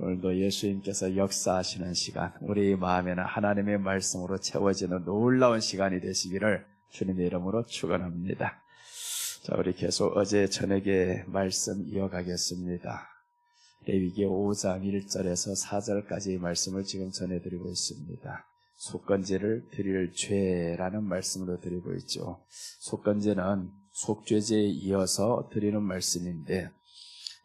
오늘도 예수님께서 역사하시는 시간, 우리 마음에는 하나님의 말씀으로 채워지는 놀라운 시간이 되시기를 주님의 이름으로 축원합니다. 자, 우리 계속 어제 저녁에 말씀 이어가겠습니다. 레위기 5장 1절에서 4절까지의 말씀을 지금 전해드리고 있습니다. 속건제를 드릴 죄라는 말씀으로 드리고 있죠. 속건제는 속죄제에 이어서 드리는 말씀인데,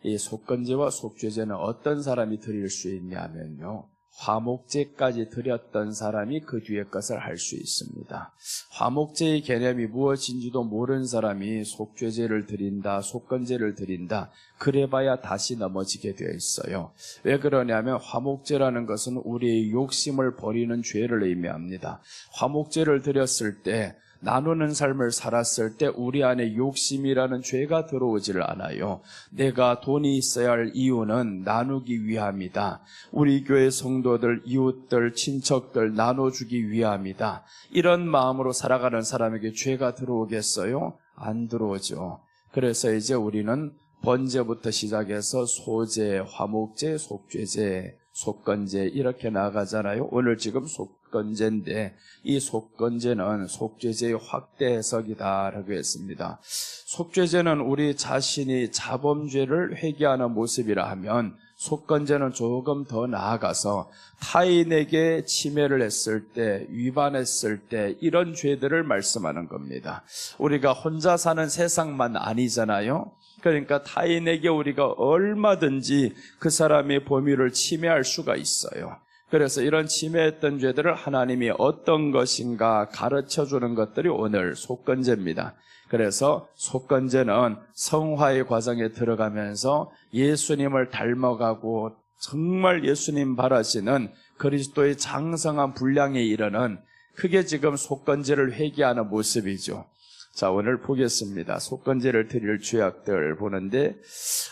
이 속건제와 속죄제는 어떤 사람이 드릴 수 있냐면요, 화목제까지 드렸던 사람이 그 뒤에 것을 할 수 있습니다. 화목제의 개념이 무엇인지도 모르는 사람이 속죄제를 드린다, 속건제를 드린다, 그래봐야 다시 넘어지게 되어 있어요. 왜 그러냐면 화목제라는 것은 우리의 욕심을 버리는 죄를 의미합니다. 화목제를 드렸을 때, 나누는 삶을 살았을 때 우리 안에 욕심이라는 죄가 들어오지를 않아요. 내가 돈이 있어야 할 이유는 나누기 위함이다. 우리 교회 성도들, 이웃들, 친척들 나눠주기 위함이다. 이런 마음으로 살아가는 사람에게 죄가 들어오겠어요? 안 들어오죠. 그래서 이제 우리는 번제부터 시작해서 소제, 화목제, 속죄제, 속건제 이렇게 나가잖아요. 오늘 지금 속건제인데 이 속건제는 속죄제의 확대 해석이다라고 했습니다. 속죄제는 우리 자신이 자범죄를 회개하는 모습이라 하면, 속건제는 조금 더 나아가서 타인에게 침해를 했을 때, 위반했을 때 이런 죄들을 말씀하는 겁니다. 우리가 혼자 사는 세상만 아니잖아요. 그러니까 타인에게 우리가 얼마든지 그 사람의 범위를 침해할 수가 있어요. 그래서 이런 침해했던 죄들을 하나님이 어떤 것인가 가르쳐주는 것들이 오늘 속건제입니다. 그래서 속건제는 성화의 과정에 들어가면서 예수님을 닮아가고 정말 예수님 바라시는 그리스도의 장성한 분량에 이르는, 그게 지금 속건제를 회개하는 모습이죠. 자, 오늘 보겠습니다. 속건제를 드릴 죄악들 보는데,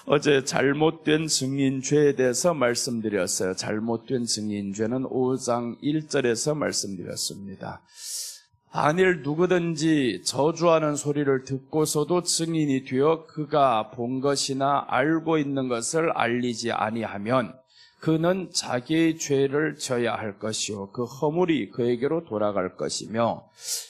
어제 잘못된 증인죄에 대해서 말씀드렸어요. 잘못된 증인죄는 5장 1절에서 말씀드렸습니다. 만일 누구든지 저주하는 소리를 듣고서도 증인이 되어 그가 본 것이나 알고 있는 것을 알리지 아니하면 그는 자기의 죄를 져야 할 것이요 그 허물이 그에게로 돌아갈 것이며,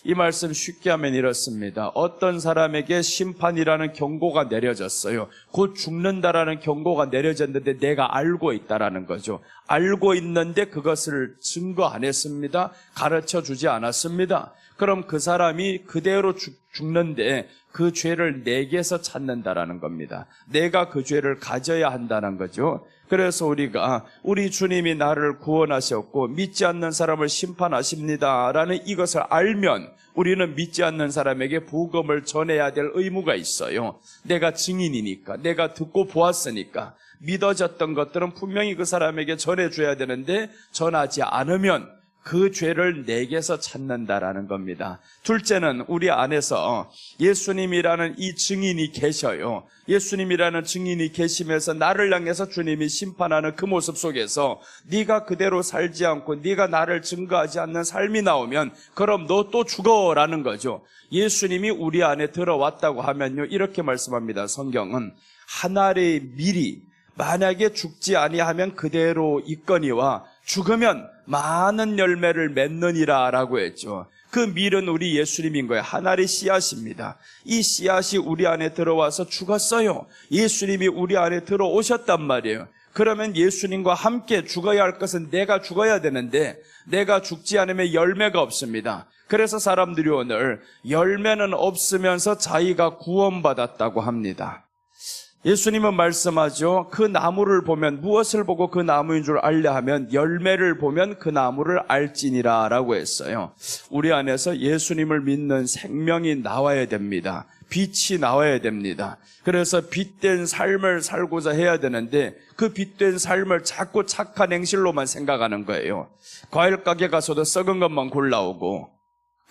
이 말씀 쉽게 하면 이렇습니다. 어떤 사람에게 심판이라는 경고가 내려졌어요. 곧 죽는다라는 경고가 내려졌는데 내가 알고 있다라는 거죠. 알고 있는데 그것을 증거 안 했습니다. 가르쳐 주지 않았습니다. 그럼 그 사람이 그대로 죽는데 그 죄를 내게서 찾는다라는 겁니다. 내가 그 죄를 가져야 한다는 거죠. 그래서 우리가 우리 주님이 나를 구원하셨고 믿지 않는 사람을 심판하십니다라는 이것을 알면 우리는 믿지 않는 사람에게 복음을 전해야 될 의무가 있어요. 내가 증인이니까, 내가 듣고 보았으니까 믿어졌던 것들은 분명히 그 사람에게 전해줘야 되는데 전하지 않으면 그 죄를 내게서 찾는다라는 겁니다. 둘째는 우리 안에서 예수님이라는 이 증인이 계셔요. 예수님이라는 증인이 계시면서 나를 향해서 주님이 심판하는 그 모습 속에서 네가 그대로 살지 않고 네가 나를 증거하지 않는 삶이 나오면 그럼 너 또 죽어라는 거죠. 예수님이 우리 안에 들어왔다고 하면요, 이렇게 말씀합니다. 성경은 한 알의 밀이 만약에 죽지 아니하면 그대로 있거니와 죽으면 많은 열매를 맺느니라 라고 했죠. 그 밀은 우리 예수님인 거예요. 하나의 씨앗입니다. 이 씨앗이 우리 안에 들어와서 죽었어요. 예수님이 우리 안에 들어오셨단 말이에요. 그러면 예수님과 함께 죽어야 할 것은 내가 죽어야 되는데 내가 죽지 않으면 열매가 없습니다. 그래서 사람들이 오늘 열매는 없으면서 자기가 구원받았다고 합니다. 예수님은 말씀하죠. 그 나무를 보면, 무엇을 보고 그 나무인 줄 알려 하면 열매를 보면 그 나무를 알지니라 라고 했어요. 우리 안에서 예수님을 믿는 생명이 나와야 됩니다. 빛이 나와야 됩니다. 그래서 빛된 삶을 살고자 해야 되는데 그 빛된 삶을 자꾸 착한 행실로만 생각하는 거예요. 과일 가게 가서도 썩은 것만 골라오고,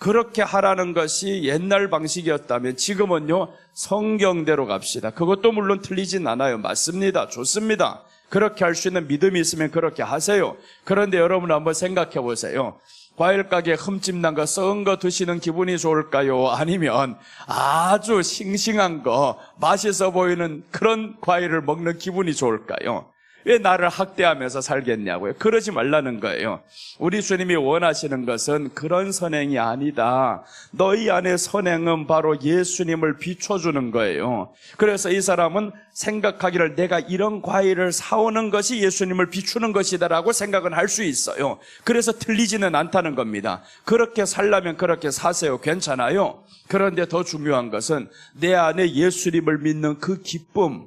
그렇게 하라는 것이 옛날 방식이었다면 지금은요, 성경대로 갑시다. 그것도 물론 틀리진 않아요. 맞습니다. 좋습니다. 그렇게 할 수 있는 믿음이 있으면 그렇게 하세요. 그런데 여러분 한번 생각해 보세요. 과일 가게에 흠집 난 거, 썩은 거 드시는 기분이 좋을까요? 아니면 아주 싱싱한 거, 맛있어 보이는 그런 과일을 먹는 기분이 좋을까요? 왜 나를 학대하면서 살겠냐고요. 그러지 말라는 거예요. 우리 주님이 원하시는 것은 그런 선행이 아니다. 너희 안에 선행은 바로 예수님을 비춰주는 거예요. 그래서 이 사람은 생각하기를 내가 이런 과일을 사오는 것이 예수님을 비추는 것이다라고 생각은 할 수 있어요. 그래서 틀리지는 않다는 겁니다. 그렇게 살려면 그렇게 사세요. 괜찮아요. 그런데 더 중요한 것은 내 안에 예수님을 믿는 그 기쁨,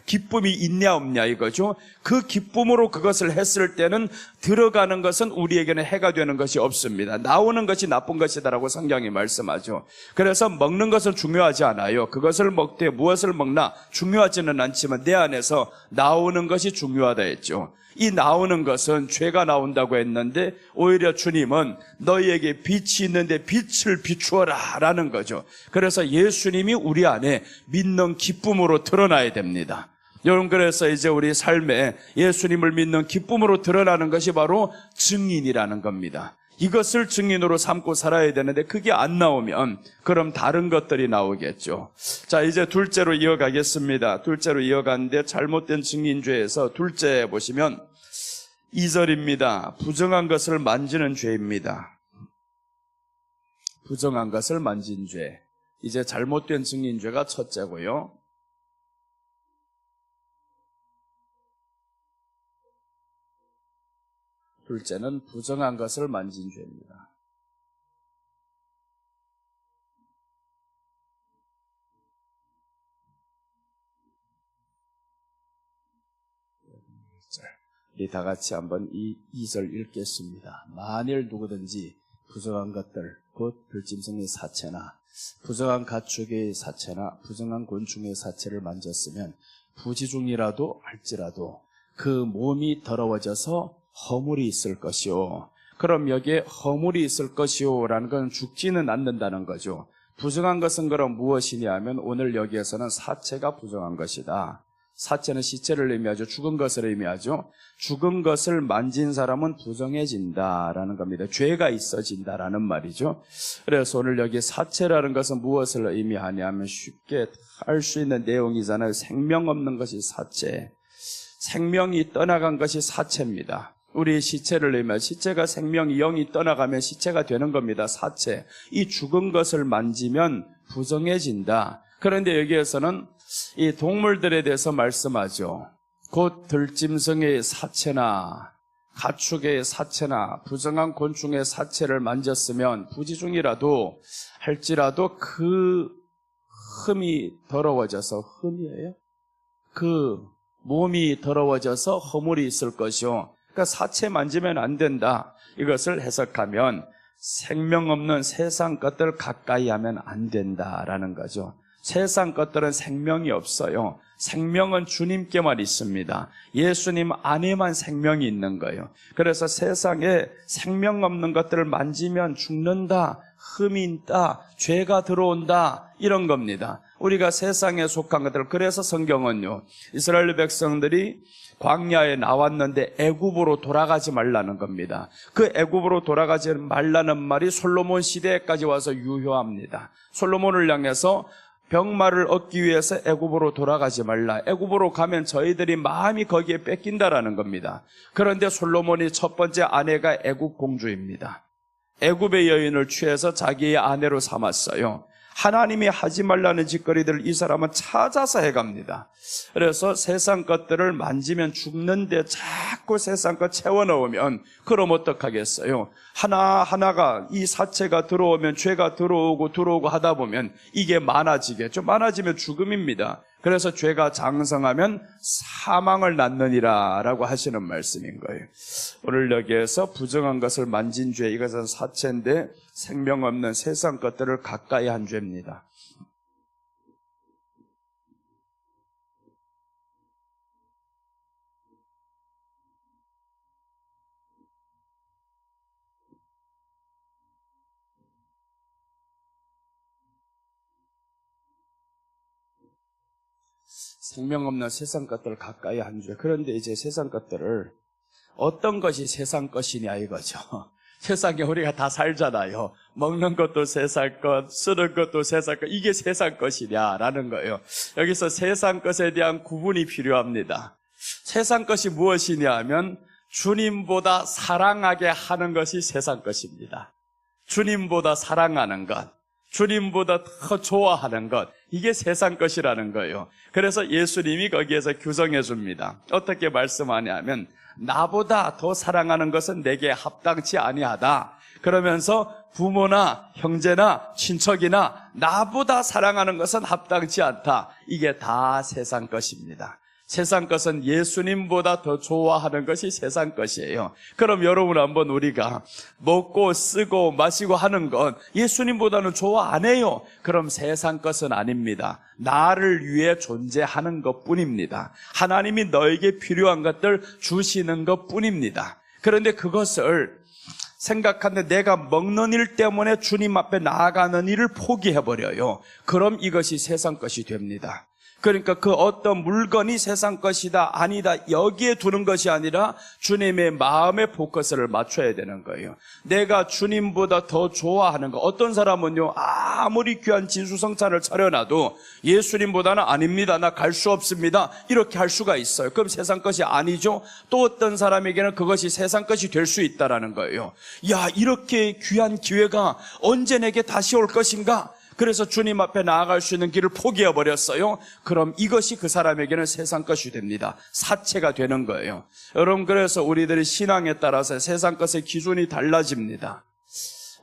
기쁨이 있냐 없냐 이거죠. 그 기쁨으로 그것을 했을 때는 들어가는 것은 우리에게는 해가 되는 것이 없습니다. 나오는 것이 나쁜 것이다라고 성경이 말씀하죠. 그래서 먹는 것은 중요하지 않아요. 그것을 먹되 무엇을 먹나 중요하지는 않지만 내 안에서 나오는 것이 중요하다 했죠. 이 나오는 것은 죄가 나온다고 했는데 오히려 주님은 너희에게 빛이 있는데 빛을 비추어라 라는 거죠. 그래서 예수님이 우리 안에 믿는 기쁨으로 드러나야 됩니다. 여러분, 그래서 이제 우리 삶에 예수님을 믿는 기쁨으로 드러나는 것이 바로 증인이라는 겁니다. 이것을 증인으로 삼고 살아야 되는데 그게 안 나오면 그럼 다른 것들이 나오겠죠. 자, 이제 둘째로 이어가겠습니다. 둘째로 이어가는데 잘못된 증인죄에서 둘째 보시면 2절입니다. 부정한 것을 만지는 죄입니다. 부정한 것을 만진 죄. 이제 잘못된 증인죄가 첫째고요. 둘째는 부정한 것을 만진 죄입니다. 우리 다 같이 한번 이 2절 읽겠습니다. 만일 누구든지 부정한 것들, 곧 들짐승의 사체나 부정한 가축의 사체나 부정한 곤충의 사체를 만졌으면 부지중이라도 할지라도 그 몸이 더러워져서 허물이 있을 것이요. 그럼 여기에 허물이 있을 것이요 라는 건 죽지는 않는다는 거죠. 부정한 것은 그럼 무엇이냐 하면 오늘 여기에서는 사체가 부정한 것이다. 사체는 시체를 의미하죠. 죽은 것을 의미하죠. 죽은 것을 만진 사람은 부정해진다라는 겁니다. 죄가 있어진다라는 말이죠. 그래서 오늘 여기 사체라는 것은 무엇을 의미하냐 하면 쉽게 할 수 있는 내용이잖아요. 생명 없는 것이 사체. 생명이 떠나간 것이 사체입니다. 우리 시체를 의미하면 시체가 생명이 영이 떠나가면 시체가 되는 겁니다. 사체. 이 죽은 것을 만지면 부정해진다. 그런데 여기에서는 이 동물들에 대해서 말씀하죠. 곧 들짐승의 사체나 가축의 사체나 부정한 곤충의 사체를 만졌으면 부지중이라도 할지라도 그 흠이 더러워져서 흠이에요? 그 몸이 더러워져서 허물이 있을 것이요. 그러니까 사체 만지면 안 된다. 이것을 해석하면 생명 없는 세상 것들 가까이 하면 안 된다라는 거죠. 세상 것들은 생명이 없어요. 생명은 주님께만 있습니다. 예수님 안에만 생명이 있는 거예요. 그래서 세상에 생명 없는 것들을 만지면 죽는다, 흠이 있다, 죄가 들어온다 이런 겁니다. 우리가 세상에 속한 것들, 그래서 성경은요, 이스라엘 백성들이 광야에 나왔는데 애굽으로 돌아가지 말라는 겁니다. 그 애굽으로 돌아가지 말라는 말이 솔로몬 시대까지 와서 유효합니다. 솔로몬을 향해서 병마를 얻기 위해서 애굽으로 돌아가지 말라. 애굽으로 가면 저희들이 마음이 거기에 뺏긴다라는 겁니다. 그런데 솔로몬이 첫 번째 아내가 애굽 공주입니다. 애굽의 여인을 취해서 자기의 아내로 삼았어요. 하나님이 하지 말라는 짓거리들을 이 사람은 찾아서 해갑니다. 그래서 세상 것들을 만지면 죽는데 자꾸 세상 것 채워넣으면 그럼 어떡하겠어요? 하나하나가 이 사체가 들어오면 죄가 들어오고 하다 보면 이게 많아지겠죠. 많아지면 죽음입니다. 그래서 죄가 장성하면 사망을 낳느니라 라고 하시는 말씀인 거예요. 오늘 여기에서 부정한 것을 만진 죄, 이것은 사체인데 생명 없는 세상 것들을 가까이 한 죄입니다. 생명 없는 세상 것들을 가까이 한 죄. 그런데 이제 세상 것들을 어떤 것이 세상 것이냐 이거죠. 세상에 우리가 다 살잖아요. 먹는 것도 세상 것, 쓰는 것도 세상 것, 이게 세상 것이냐라는 거예요. 여기서 세상 것에 대한 구분이 필요합니다. 세상 것이 무엇이냐 하면 주님보다 사랑하게 하는 것이 세상 것입니다. 주님보다 사랑하는 것, 주님보다 더 좋아하는 것, 이게 세상 것이라는 거예요. 그래서 예수님이 거기에서 규정해 줍니다. 어떻게 말씀하냐면 나보다 더 사랑하는 것은 내게 합당치 아니하다. 그러면서 부모나 형제나 친척이나 나보다 사랑하는 것은 합당치 않다. 이게 다 세상 것입니다. 세상 것은 예수님보다 더 좋아하는 것이 세상 것이에요. 그럼 여러분 한번 우리가 먹고 쓰고 마시고 하는 건 예수님보다는 좋아 안 해요. 그럼 세상 것은 아닙니다. 나를 위해 존재하는 것뿐입니다. 하나님이 너에게 필요한 것들 주시는 것뿐입니다. 그런데 그것을 생각하는데 내가 먹는 일 때문에 주님 앞에 나아가는 일을 포기해버려요. 그럼 이것이 세상 것이 됩니다. 그러니까 그 어떤 물건이 세상 것이다 아니다 여기에 두는 것이 아니라 주님의 마음의 포커스를 맞춰야 되는 거예요. 내가 주님보다 더 좋아하는 거. 어떤 사람은요 아무리 귀한 진수성찬을 차려놔도 예수님보다는 아닙니다, 나 갈 수 없습니다, 이렇게 할 수가 있어요. 그럼 세상 것이 아니죠. 또 어떤 사람에게는 그것이 세상 것이 될 수 있다라는 거예요. 야, 이렇게 귀한 기회가 언제 내게 다시 올 것인가? 그래서 주님 앞에 나아갈 수 있는 길을 포기해버렸어요. 그럼 이것이 그 사람에게는 세상 것이 됩니다. 사체가 되는 거예요. 여러분, 그래서 우리들의 신앙에 따라서 세상 것의 기준이 달라집니다.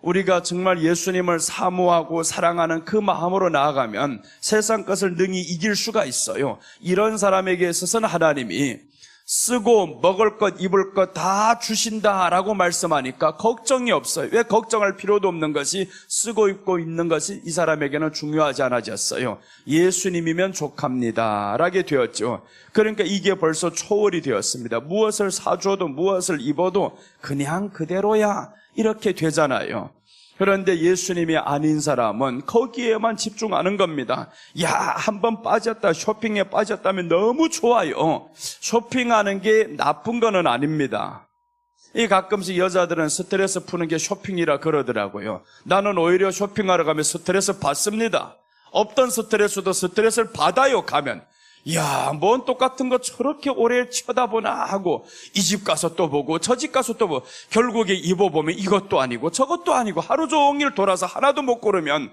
우리가 정말 예수님을 사모하고 사랑하는 그 마음으로 나아가면 세상 것을 능히 이길 수가 있어요. 이런 사람에게 있어서는 하나님이 쓰고 먹을 것 입을 것 다 주신다라고 말씀하니까 걱정이 없어요. 왜 걱정할 필요도 없는 것이 쓰고 입고 있는 것이 이 사람에게는 중요하지 않아졌어요. 예수님이면 족합니다 라게 되었죠. 그러니까 이게 벌써 초월이 되었습니다. 무엇을 사줘도 무엇을 입어도 그냥 그대로야 이렇게 되잖아요. 그런데 예수님이 아닌 사람은 거기에만 집중하는 겁니다. 야, 한번 빠졌다, 쇼핑에 빠졌다면 너무 좋아요. 쇼핑하는 게 나쁜 거는 아닙니다. 이 가끔씩 여자들은 스트레스 푸는 게 쇼핑이라 그러더라고요. 나는 오히려 쇼핑하러 가면 스트레스 받습니다. 없던 스트레스도 스트레스를 받아요, 가면. 이야, 뭔 똑같은 거 저렇게 오래 쳐다보나 하고 이 집 가서 또 보고 저 집 가서 또 보고 결국에 입어보면 이것도 아니고 저것도 아니고 하루 종일 돌아서 하나도 못 고르면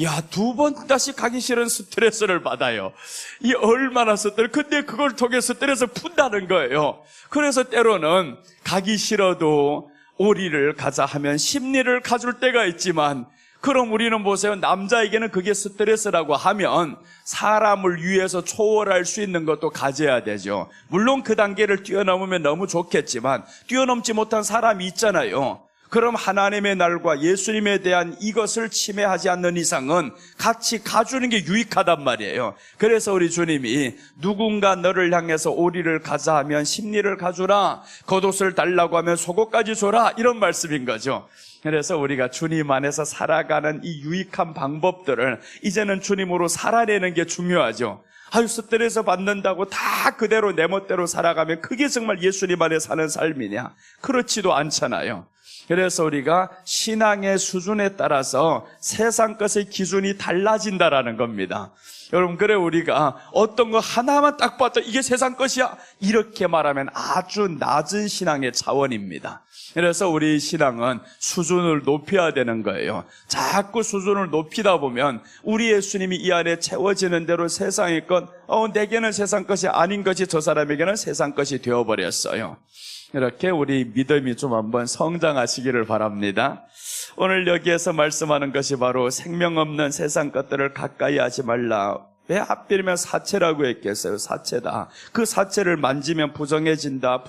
야, 2번 다시 가기 싫은 스트레스를 받아요. 이 얼마나 스트레스. 근데 그걸 통해 스트레스 푼다는 거예요. 그래서 때로는 가기 싫어도 오리를 가자 하면 심리를 가줄 때가 있지만, 그럼 우리는 보세요. 남자에게는 그게 스트레스라고 하면 사람을 위해서 초월할 수 있는 것도 가져야 되죠. 물론 그 단계를 뛰어넘으면 너무 좋겠지만 뛰어넘지 못한 사람이 있잖아요. 그럼 하나님의 날과 예수님에 대한 이것을 침해하지 않는 이상은 같이 가주는 게 유익하단 말이에요. 그래서 우리 주님이 누군가 너를 향해서 오리를 가자 하면 심리를 가주라, 겉옷을 달라고 하면 속옷까지 줘라, 이런 말씀인 거죠. 그래서 우리가 주님 안에서 살아가는 이 유익한 방법들을 이제는 주님으로 살아내는 게 중요하죠. 아유, 스트레스 받는다고 다 그대로 내 멋대로 살아가면 그게 정말 예수님 안에 사는 삶이냐? 그렇지도 않잖아요. 그래서 우리가 신앙의 수준에 따라서 세상 것의 기준이 달라진다라는 겁니다. 여러분, 그래 우리가 어떤 거 하나만 딱 봐도 이게 세상 것이야 이렇게 말하면 아주 낮은 신앙의 차원입니다. 그래서 우리 신앙은 수준을 높여야 되는 거예요. 자꾸 수준을 높이다 보면 우리 예수님이 이 안에 채워지는 대로 세상의 것, 내게는 세상 것이 아닌 것이 저 사람에게는 세상 것이 되어버렸어요. 이렇게 우리 믿음이 좀 한번 성장하시기를 바랍니다. 오늘 여기에서 말씀하는 것이 바로 생명 없는 세상 것들을 가까이 하지 말라. 왜 하필이면 사체라고 했겠어요? 사체다. 그 사체를 만지면 부정해진다.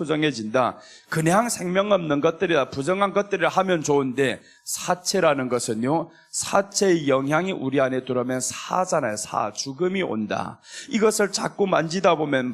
그냥 생명 없는 것들이다, 부정한 것들이라 하면 좋은데, 사체라는 것은요, 사체의 영향이 우리 안에 들어오면 사잖아요. 죽음이 온다. 이것을 자꾸 만지다 보면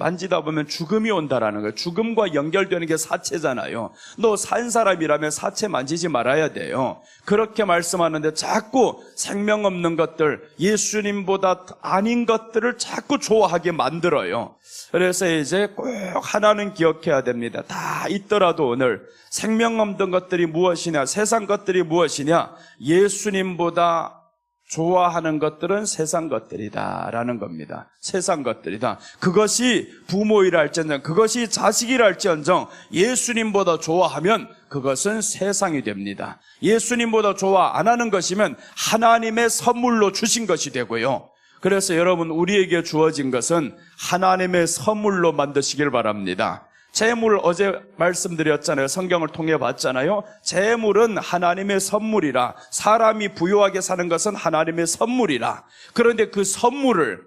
죽음이 온다라는 거예요. 죽음과 연결되는 게 사체잖아요. 너 산 사람이라면 사체 만지지 말아야 돼요. 그렇게 말씀하는데 자꾸 생명 없는 것들, 예수님보다 아닌 것들을 자꾸 좋아하게 만들어요. 그래서 이제 꼭 하나는 기억해야 됩니다. 다 있더라도 오늘 생명 없는 것들이 무엇이냐, 세상 것들이 무엇이냐, 예수님보다 좋아하는 것들은 세상 것들이다라는 겁니다. 세상 것들이다. 그것이 부모이라 할지언정, 그것이 자식이라 할지언정 예수님보다 좋아하면 그것은 세상이 됩니다. 예수님보다 좋아 안 하는 것이면 하나님의 선물로 주신 것이 되고요. 그래서 여러분, 우리에게 주어진 것은 하나님의 선물로 만드시길 바랍니다. 재물, 어제 말씀드렸잖아요. 성경을 통해 봤잖아요. 재물은 하나님의 선물이라, 사람이 부유하게 사는 것은 하나님의 선물이라. 그런데 그 선물을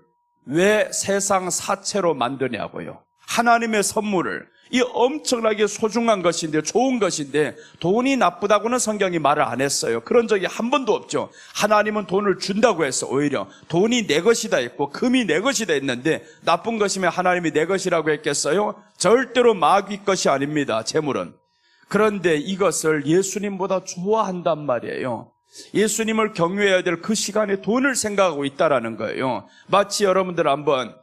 왜 세상 사채로 만드냐고요. 하나님의 선물을, 이 엄청나게 소중한 것인데, 좋은 것인데 돈이 나쁘다고는 성경이 말을 안 했어요. 그런 적이 한 번도 없죠. 하나님은 돈을 준다고 했어. 오히려 돈이 내 것이다 했고 금이 내 것이다 했는데, 나쁜 것이면 하나님이 내 것이라고 했겠어요? 절대로 마귀 것이 아닙니다, 재물은. 그런데 이것을 예수님보다 좋아한단 말이에요. 예수님을 경외해야 될 그 시간에 돈을 생각하고 있다라는 거예요. 마치 여러분들 한번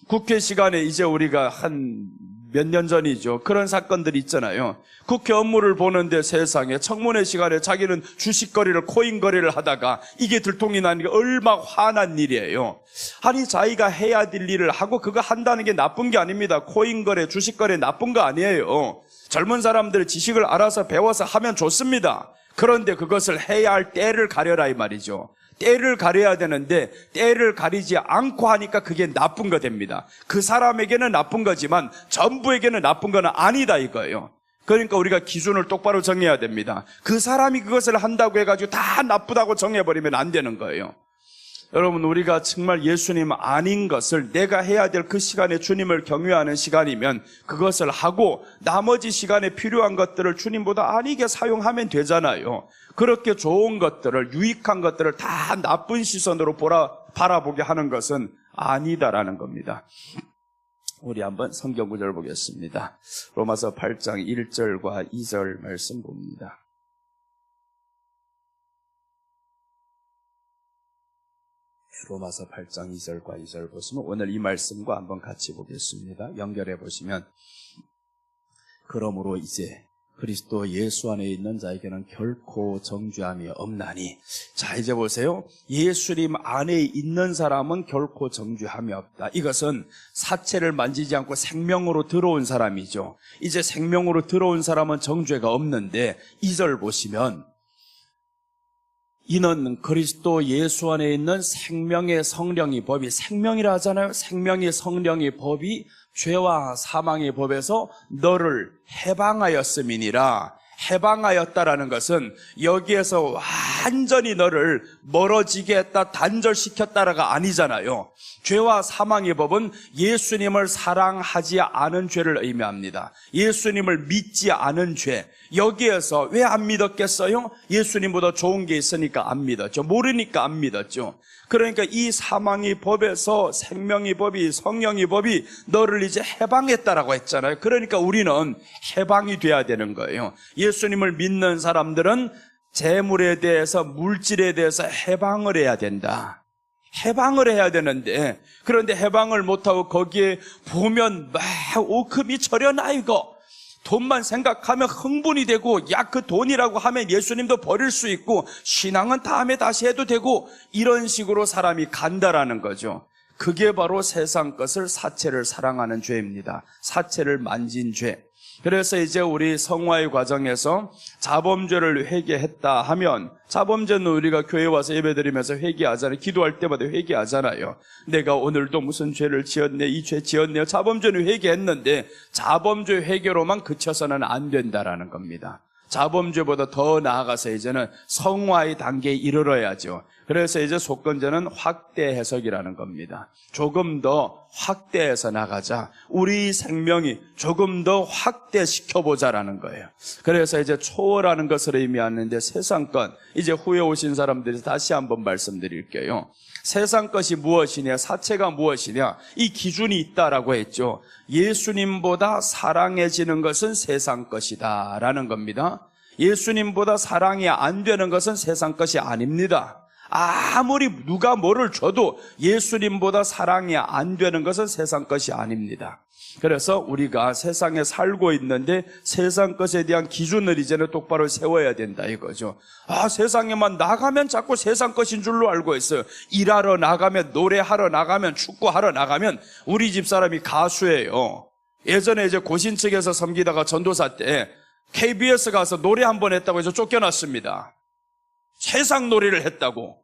국회 시간에, 이제 우리가 한 몇 년 전이죠. 그런 사건들이 있잖아요. 국회 업무를 보는데 세상에 청문회 시간에 자기는 주식거래를, 코인거래를 하다가 이게 들통이 나는 게 얼마나 화난 일이에요. 아니, 자기가 해야 될 일을 하고 그거 한다는 게 나쁜 게 아닙니다. 코인거래, 주식거래 나쁜 거 아니에요. 젊은 사람들 지식을 알아서 배워서 하면 좋습니다. 그런데 그것을 해야 할 때를 가려라 이 말이죠. 때를 가려야 되는데 때를 가리지 않고 하니까 그게 나쁜 거 됩니다. 그 사람에게는 나쁜 거지만 전부에게는 나쁜 건 아니다 이거예요. 그러니까 우리가 기준을 똑바로 정해야 됩니다. 그 사람이 그것을 한다고 해가지고 다 나쁘다고 정해버리면 안 되는 거예요. 여러분, 우리가 정말 예수님 아닌 것을 내가 해야 될 그 시간에 주님을 경외하는 시간이면 그것을 하고 나머지 시간에 필요한 것들을 주님보다 아니게 사용하면 되잖아요. 그렇게 좋은 것들을, 유익한 것들을 다 나쁜 시선으로 바라보게 하는 것은 아니다라는 겁니다. 우리 한번 성경 구절 보겠습니다. 로마서 8장 1절과 2절 말씀 봅니다. 로마서 8장 2절과 2절 보시면 오늘 이 말씀과 한번 같이 보겠습니다. 연결해 보시면, 그러므로 이제 그리스도 예수 안에 있는 자에게는 결코 정죄함이 없나니. 자, 이제 보세요. 예수님 안에 있는 사람은 결코 정죄함이 없다. 이것은 사체를 만지지 않고 생명으로 들어온 사람이죠. 이제 생명으로 들어온 사람은 정죄가 없는데, 2절 보시면 이는 그리스도 예수 안에 있는 생명의 성령의 법이, 생명이라 하잖아요. 생명의 성령의 법이 죄와 사망의 법에서 너를 해방하였음이니라. 해방하였다라는 것은 여기에서 완전히 너를 멀어지게 했다, 단절시켰다가 아니잖아요. 죄와 사망의 법은 예수님을 사랑하지 않은 죄를 의미합니다. 예수님을 믿지 않은 죄. 여기에서 왜 안 믿었겠어요? 예수님보다 좋은 게 있으니까 안 믿었죠. 모르니까 안 믿었죠. 그러니까 이 사망의 법에서 생명의 법이, 성령의 법이 너를 이제 해방했다라고 했잖아요. 그러니까 우리는 해방이 돼야 되는 거예요. 예수님을 믿는 사람들은 재물에 대해서, 물질에 대해서 해방을 해야 된다. 해방을 해야 되는데, 그런데 해방을 못하고 거기에 보면 막 오금이 저려나 이거. 돈만 생각하면 흥분이 되고, 야, 그 돈이라고 하면 예수님도 버릴 수 있고, 신앙은 다음에 다시 해도 되고, 이런 식으로 사람이 간다라는 거죠. 그게 바로 세상 것을, 사체를 사랑하는 죄입니다. 사체를 만진 죄. 그래서 이제 우리 성화의 과정에서 자범죄를 회개했다 하면, 자범죄는 우리가 교회 와서 예배드리면서 회개하잖아요. 기도할 때마다 회개하잖아요. 내가 오늘도 무슨 죄를 지었네, 이 죄 지었네요. 자범죄는 회개했는데 자범죄 회개로만 그쳐서는 안 된다라는 겁니다. 자범죄보다 더 나아가서 이제는 성화의 단계에 이르러야죠. 그래서 이제 속건제는 확대 해석이라는 겁니다. 조금 더 확대해서 나가자. 우리 생명이 조금 더 확대시켜보자라는 거예요. 그래서 이제 초월하는 것을 의미하는데, 세상 것, 이제 후에 오신 사람들이 다시 한번 말씀드릴게요. 세상 것이 무엇이냐, 사체가 무엇이냐, 이 기준이 있다라고 했죠. 예수님보다 사랑해지는 것은 세상 것이다 라는 겁니다. 예수님보다 사랑이 안 되는 것은 세상 것이 아닙니다. 아무리 누가 뭐를 줘도 예수님보다 사랑이 안 되는 것은 세상 것이 아닙니다. 그래서 우리가 세상에 살고 있는데 세상 것에 대한 기준을 이제는 똑바로 세워야 된다 이거죠. 세상에만 나가면 자꾸 세상 것인 줄로 알고 있어요. 일하러 나가면, 노래하러 나가면, 축구하러 나가면. 우리 집사람이 가수예요. 예전에 이제 고신 측에서 섬기다가 전도사 때 KBS 가서 노래 한 번 했다고 해서 쫓겨났습니다. 세상 노래를 했다고.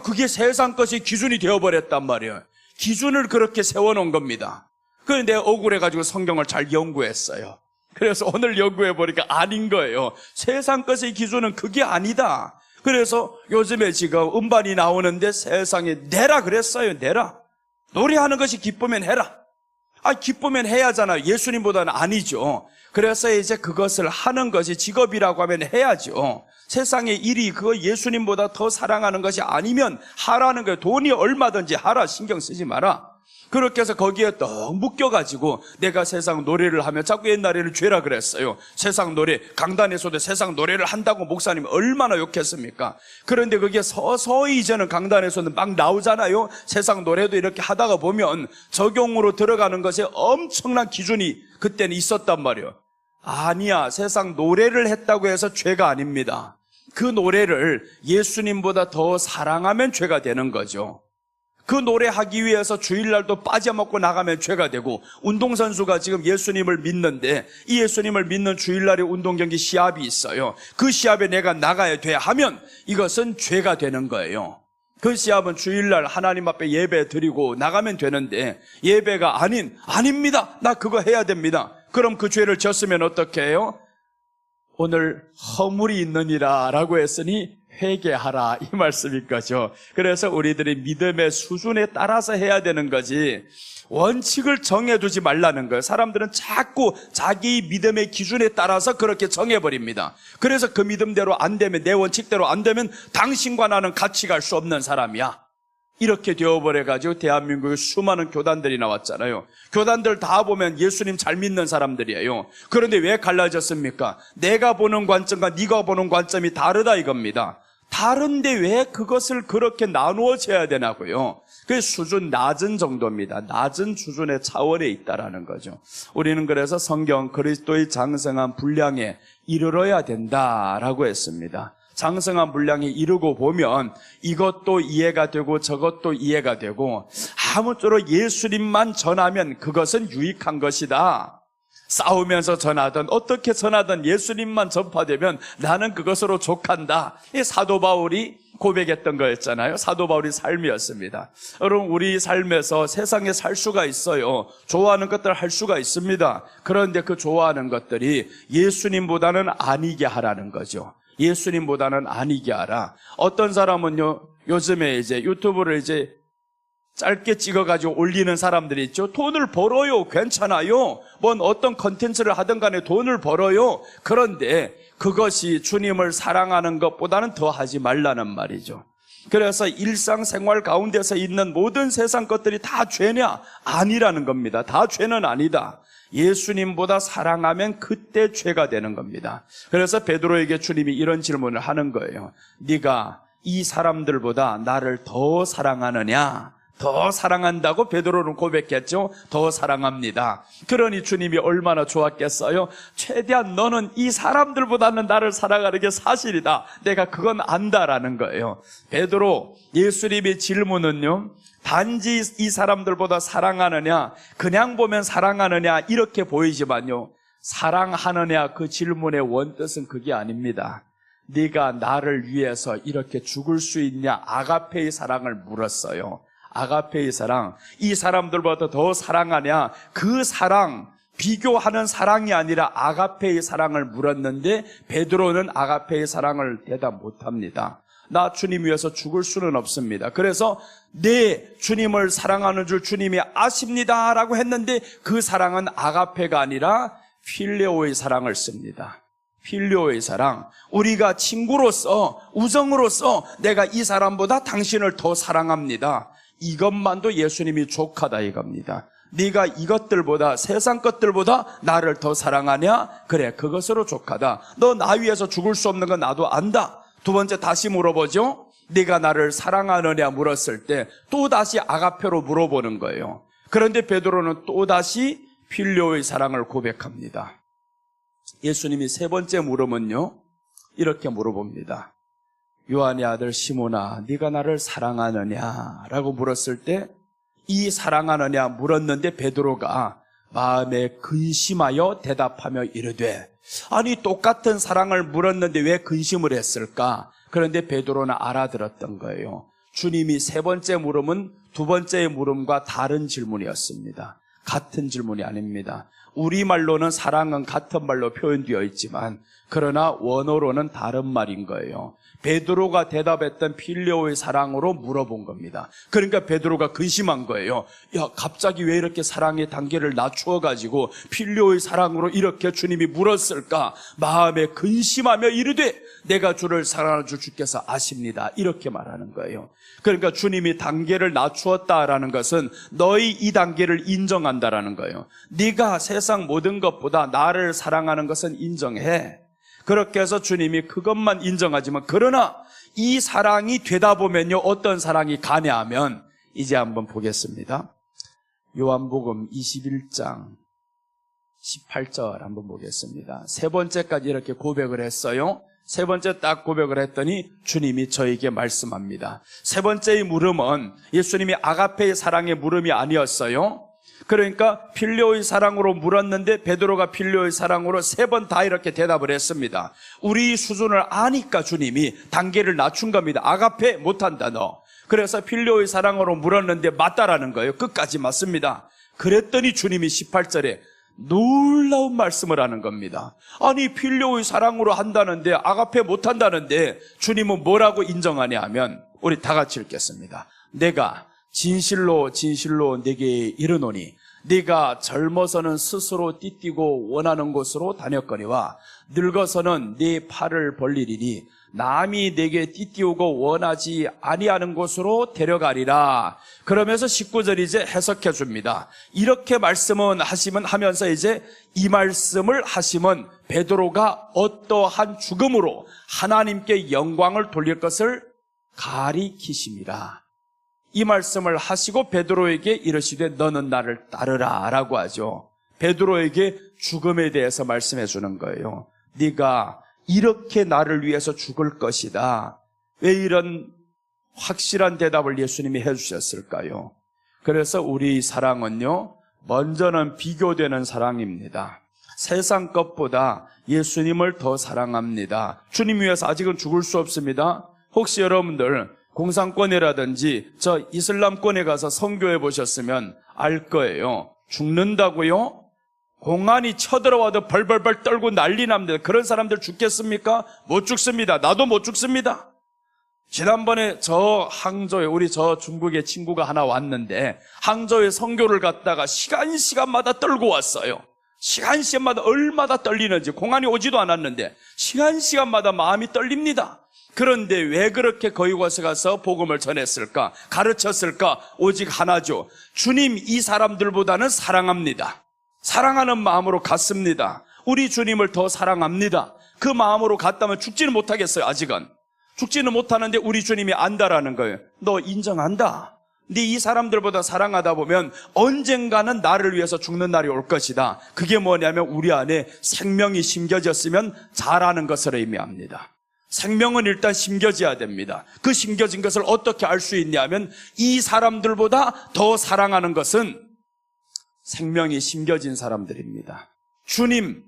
그게 세상 것이 기준이 되어버렸단 말이에요. 기준을 그렇게 세워놓은 겁니다. 그런데 억울해가지고 성경을 잘 연구했어요. 그래서 오늘 연구해보니까 아닌 거예요. 세상 것의 기준은 그게 아니다. 그래서 요즘에 지금 음반이 나오는데 세상에 내라 그랬어요. 내라. 노래하는 것이 기쁘면 해라. 기쁘면 해야잖아요. 예수님보다는 아니죠. 그래서 이제 그것을 하는 것이 직업이라고 하면 해야죠. 세상의 일이 그거 예수님보다 더 사랑하는 것이 아니면 하라는 거예요. 돈이 얼마든지 하라. 신경 쓰지 마라. 그렇게 해서 거기에 떡 묶여가지고 내가 세상 노래를 하면 자꾸 옛날에는 죄라 그랬어요. 세상 노래, 강단에서도 세상 노래를 한다고 목사님 얼마나 욕했습니까? 그런데 그게 서서히 이제는 강단에서는 막 나오잖아요. 세상 노래도 이렇게 하다가 보면 적용으로 들어가는 것에 엄청난 기준이 그때는 있었단 말이에요. 아니야, 세상 노래를 했다고 해서 죄가 아닙니다. 그 노래를 예수님보다 더 사랑하면 죄가 되는 거죠. 그 노래하기 위해서 주일날도 빠져먹고 나가면 죄가 되고, 운동선수가 지금 예수님을 믿는데 이 예수님을 믿는 주일날에 운동경기 시합이 있어요. 그 시합에 내가 나가야 돼 하면 이것은 죄가 되는 거예요. 그 시합은 주일날 하나님 앞에 예배 드리고 나가면 되는데 예배가 아닙니다. 나 그거 해야 됩니다. 그럼 그 죄를 졌으면 어떻게 해요? 오늘 허물이 있느니라 라고 했으니 회개하라 이 말씀인 거죠. 그래서 우리들이 믿음의 수준에 따라서 해야 되는 거지 원칙을 정해두지 말라는 거예요. 사람들은 자꾸 자기 믿음의 기준에 따라서 그렇게 정해버립니다. 그래서 그 믿음대로 안 되면, 내 원칙대로 안 되면 당신과 나는 같이 갈 수 없는 사람이야. 이렇게 되어버려가지고 대한민국에 수많은 교단들이 나왔잖아요. 교단들 다 보면 예수님 잘 믿는 사람들이에요. 그런데 왜 갈라졌습니까? 내가 보는 관점과 네가 보는 관점이 다르다 이겁니다. 다른데 왜 그것을 그렇게 나누어져야 되나고요? 그게 수준 낮은 정도입니다. 낮은 수준의 차원에 있다라는 거죠. 우리는 그래서 성경 그리스도의 장성한 분량에 이르러야 된다라고 했습니다. 장성한 분량에 이르고 보면 이것도 이해가 되고 저것도 이해가 되고 아무쪼록 예수님만 전하면 그것은 유익한 것이다. 싸우면서 전하든 어떻게 전하든 예수님만 전파되면 나는 그것으로 족한다. 이 사도 바울이 고백했던 거였잖아요. 사도 바울의 삶이었습니다. 여러분, 우리 삶에서 세상에 살 수가 있어요. 좋아하는 것들 할 수가 있습니다. 그런데 그 좋아하는 것들이 예수님보다는 아니게 하라는 거죠. 예수님보다는 아니게 하라. 어떤 사람은요, 요즘에 이제 유튜브를 이제 짧게 찍어가지고 올리는 사람들이 있죠. 돈을 벌어요. 괜찮아요. 뭔 어떤 컨텐츠를 하든 간에 돈을 벌어요. 그런데 그것이 주님을 사랑하는 것보다는 더 하지 말라는 말이죠. 그래서 일상생활 가운데서 있는 모든 세상 것들이 다 죄냐? 아니라는 겁니다. 다 죄는 아니다. 예수님보다 사랑하면 그때 죄가 되는 겁니다. 그래서 베드로에게 주님이 이런 질문을 하는 거예요. 네가 이 사람들보다 나를 더 사랑하느냐? 더 사랑한다고 베드로는 고백했죠. 더 사랑합니다. 그러니 주님이 얼마나 좋았겠어요. 최대한 너는 이 사람들보다는 나를 사랑하는 게 사실이다. 내가 그건 안다라는 거예요. 베드로, 예수님의 질문은요, 단지 이 사람들보다 사랑하느냐, 그냥 보면 사랑하느냐 이렇게 보이지만요, 사랑하느냐 그 질문의 원뜻은 그게 아닙니다. 네가 나를 위해서 이렇게 죽을 수 있냐, 아가페의 사랑을 물었어요. 아가페의 사랑, 이 사람들보다 더 사랑하냐, 그 사랑, 비교하는 사랑이 아니라 아가페의 사랑을 물었는데 베드로는 아가페의 사랑을 대답 못합니다. 나 주님 위해서 죽을 수는 없습니다. 그래서 네, 주님을 사랑하는 줄 주님이 아십니다 라고 했는데 그 사랑은 아가페가 아니라 필레오의 사랑을 씁니다. 필레오의 사랑, 우리가 친구로서, 우정으로서 내가 이 사람보다 당신을 더 사랑합니다. 이것만도 예수님이 족하다 이겁니다. 네가 이것들보다, 세상 것들보다 나를 더 사랑하냐? 그래, 그것으로 족하다. 너 나 위해서 죽을 수 없는 건 나도 안다. 두 번째 다시 물어보죠. 네가 나를 사랑하느냐 물었을 때 또다시 아가페로 물어보는 거예요. 그런데 베드로는 또다시 필요의 사랑을 고백합니다. 예수님이 세 번째 물음은요, 이렇게 물어봅니다. 요한의 아들 시몬아, 네가 나를 사랑하느냐? 라고 물었을 때 이 사랑하느냐 물었는데 베드로가 마음에 근심하여 대답하며 이르되, 아니 똑같은 사랑을 물었는데 왜 근심을 했을까? 그런데 베드로는 알아들었던 거예요. 주님이 세 번째 물음은 두 번째 물음과 다른 질문이었습니다. 같은 질문이 아닙니다. 우리말로는 사랑은 같은 말로 표현되어 있지만 그러나 원어로는 다른 말인 거예요. 베드로가 대답했던 필요의 사랑으로 물어본 겁니다. 그러니까 베드로가 근심한 거예요. 야, 갑자기 왜 이렇게 사랑의 단계를 낮추어가지고 필요의 사랑으로 이렇게 주님이 물었을까? 마음에 근심하며 이르되 내가 주를 사랑하는 줄 주께서 아십니다. 이렇게 말하는 거예요. 그러니까 주님이 단계를 낮추었다라는 것은 너희 이 단계를 인정한다라는 거예요. 네가 세상 모든 것보다 나를 사랑하는 것은 인정해. 그렇게 해서 주님이 그것만 인정하지만, 그러나 이 사랑이 되다 보면요, 어떤 사랑이 가냐 하면, 이제 한번 보겠습니다. 요한복음 21장 18절 한번 보겠습니다. 세 번째까지 이렇게 고백을 했어요. 세 번째 딱 고백을 했더니 주님이 저에게 말씀합니다. 세 번째의 물음은 예수님이 아가페의 사랑의 물음이 아니었어요. 그러니까 필요의 사랑으로 물었는데 베드로가 필요의 사랑으로 세 번 다 이렇게 대답을 했습니다. 우리 수준을 아니까 주님이 단계를 낮춘 겁니다. 아가페 못한다 너. 그래서 필요의 사랑으로 물었는데 맞다라는 거예요. 끝까지 맞습니다. 그랬더니 주님이 18절에 놀라운 말씀을 하는 겁니다. 아니 필요의 사랑으로 한다는데 아가페 못한다는데 주님은 뭐라고 인정하냐 하면, 우리 다 같이 읽겠습니다. 내가 진실로 진실로 네게 이르노니 네가 젊어서는 스스로 띠띠고 원하는 곳으로 다녔거니와 늙어서는 네 팔을 벌리리니 남이 네게 띠띠우고 원하지 아니하는 곳으로 데려가리라. 그러면서 19절 이제 해석해 줍니다. 이렇게 말씀은 하면서 이제 이 말씀을 하시면 베드로가 어떠한 죽음으로 하나님께 영광을 돌릴 것을 가리키심이라. 이 말씀을 하시고 베드로에게 이르시되 너는 나를 따르라 라고 하죠. 베드로에게 죽음에 대해서 말씀해 주는 거예요. 네가 이렇게 나를 위해서 죽을 것이다. 왜 이런 확실한 대답을 예수님이 해주셨을까요? 그래서 우리 사랑은요, 먼저는 비교되는 사랑입니다. 세상 것보다 예수님을 더 사랑합니다. 주님 위해서 아직은 죽을 수 없습니다. 혹시 여러분들 공산권이라든지 저 이슬람권에 가서 선교해 보셨으면 알 거예요. 죽는다고요? 공안이 쳐들어와도 벌벌벌 떨고 난리 납니다. 그런 사람들 죽겠습니까? 못 죽습니다. 나도 못 죽습니다. 지난번에 저 항저에 우리 저 중국의 친구가 하나 왔는데 항저에 선교를 갔다가 시간마다 떨고 왔어요. 시간마다 얼마나 떨리는지, 공안이 오지도 않았는데 시간마다 마음이 떨립니다. 그런데 왜 그렇게 거기 가서 복음을 전했을까? 가르쳤을까? 오직 하나죠. 주님 이 사람들보다는 사랑합니다. 사랑하는 마음으로 갔습니다. 우리 주님을 더 사랑합니다. 그 마음으로 갔다면 죽지는 못하겠어요. 아직은 죽지는 못하는데 우리 주님이 안다라는 거예요. 너 인정한다. 네 이 사람들보다 사랑하다 보면 언젠가는 나를 위해서 죽는 날이 올 것이다. 그게 뭐냐면 우리 안에 생명이 심겨졌으면 잘하는 것을 의미합니다. 생명은 일단 심겨져야 됩니다. 그 심겨진 것을 어떻게 알 수 있냐면 이 사람들보다 더 사랑하는 것은 생명이 심겨진 사람들입니다. 주님,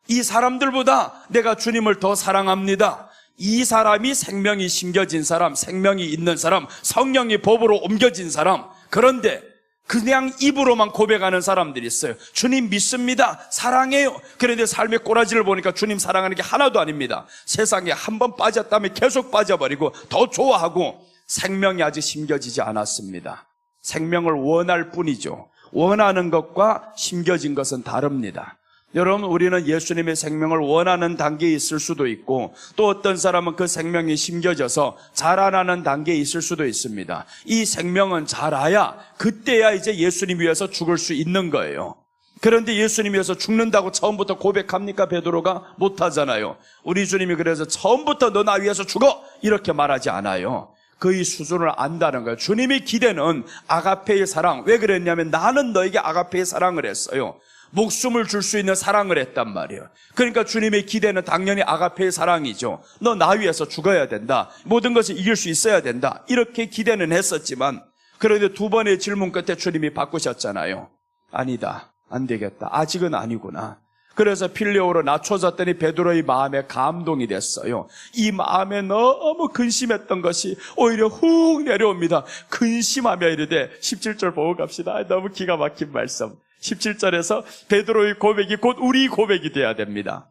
이 사람들보다 내가 주님을 더 사랑합니다. 이 사람이 생명이 심겨진 사람, 생명이 있는 사람, 성령이 법으로 옮겨진 사람. 그런데 그냥 입으로만 고백하는 사람들이 있어요. 주님 믿습니다. 사랑해요. 그런데 삶의 꼬라지를 보니까 주님 사랑하는 게 하나도 아닙니다. 세상에 한번 빠졌다면 계속 빠져버리고 더 좋아하고 생명이 아직 심겨지지 않았습니다. 생명을 원할 뿐이죠. 원하는 것과 심겨진 것은 다릅니다. 여러분, 우리는 예수님의 생명을 원하는 단계에 있을 수도 있고 또 어떤 사람은 그 생명이 심겨져서 자라나는 단계에 있을 수도 있습니다. 이 생명은 자라야 그때야 이제 예수님 위해서 죽을 수 있는 거예요. 그런데 예수님 위해서 죽는다고 처음부터 고백합니까? 베드로가 못하잖아요. 우리 주님이 그래서 처음부터 너 나 위해서 죽어 이렇게 말하지 않아요. 그의 수준을 안다는 거예요. 주님의 기대는 아가페의 사랑. 왜 그랬냐면 나는 너에게 아가페의 사랑을 했어요. 목숨을 줄 수 있는 사랑을 했단 말이에요. 그러니까 주님의 기대는 당연히 아가페의 사랑이죠. 너 나 위해서 죽어야 된다. 모든 것을 이길 수 있어야 된다. 이렇게 기대는 했었지만 그런데 두 번의 질문 끝에 주님이 바꾸셨잖아요. 아니다. 안 되겠다. 아직은 아니구나. 그래서 필레오로 낮춰졌더니 베드로의 마음에 감동이 됐어요. 이 마음에 너무 근심했던 것이 오히려 훅 내려옵니다. 근심하며 이르되 17절 보고 갑시다. 너무 기가 막힌 말씀. 17절에서 베드로의 고백이 곧 우리 고백이 돼야 됩니다.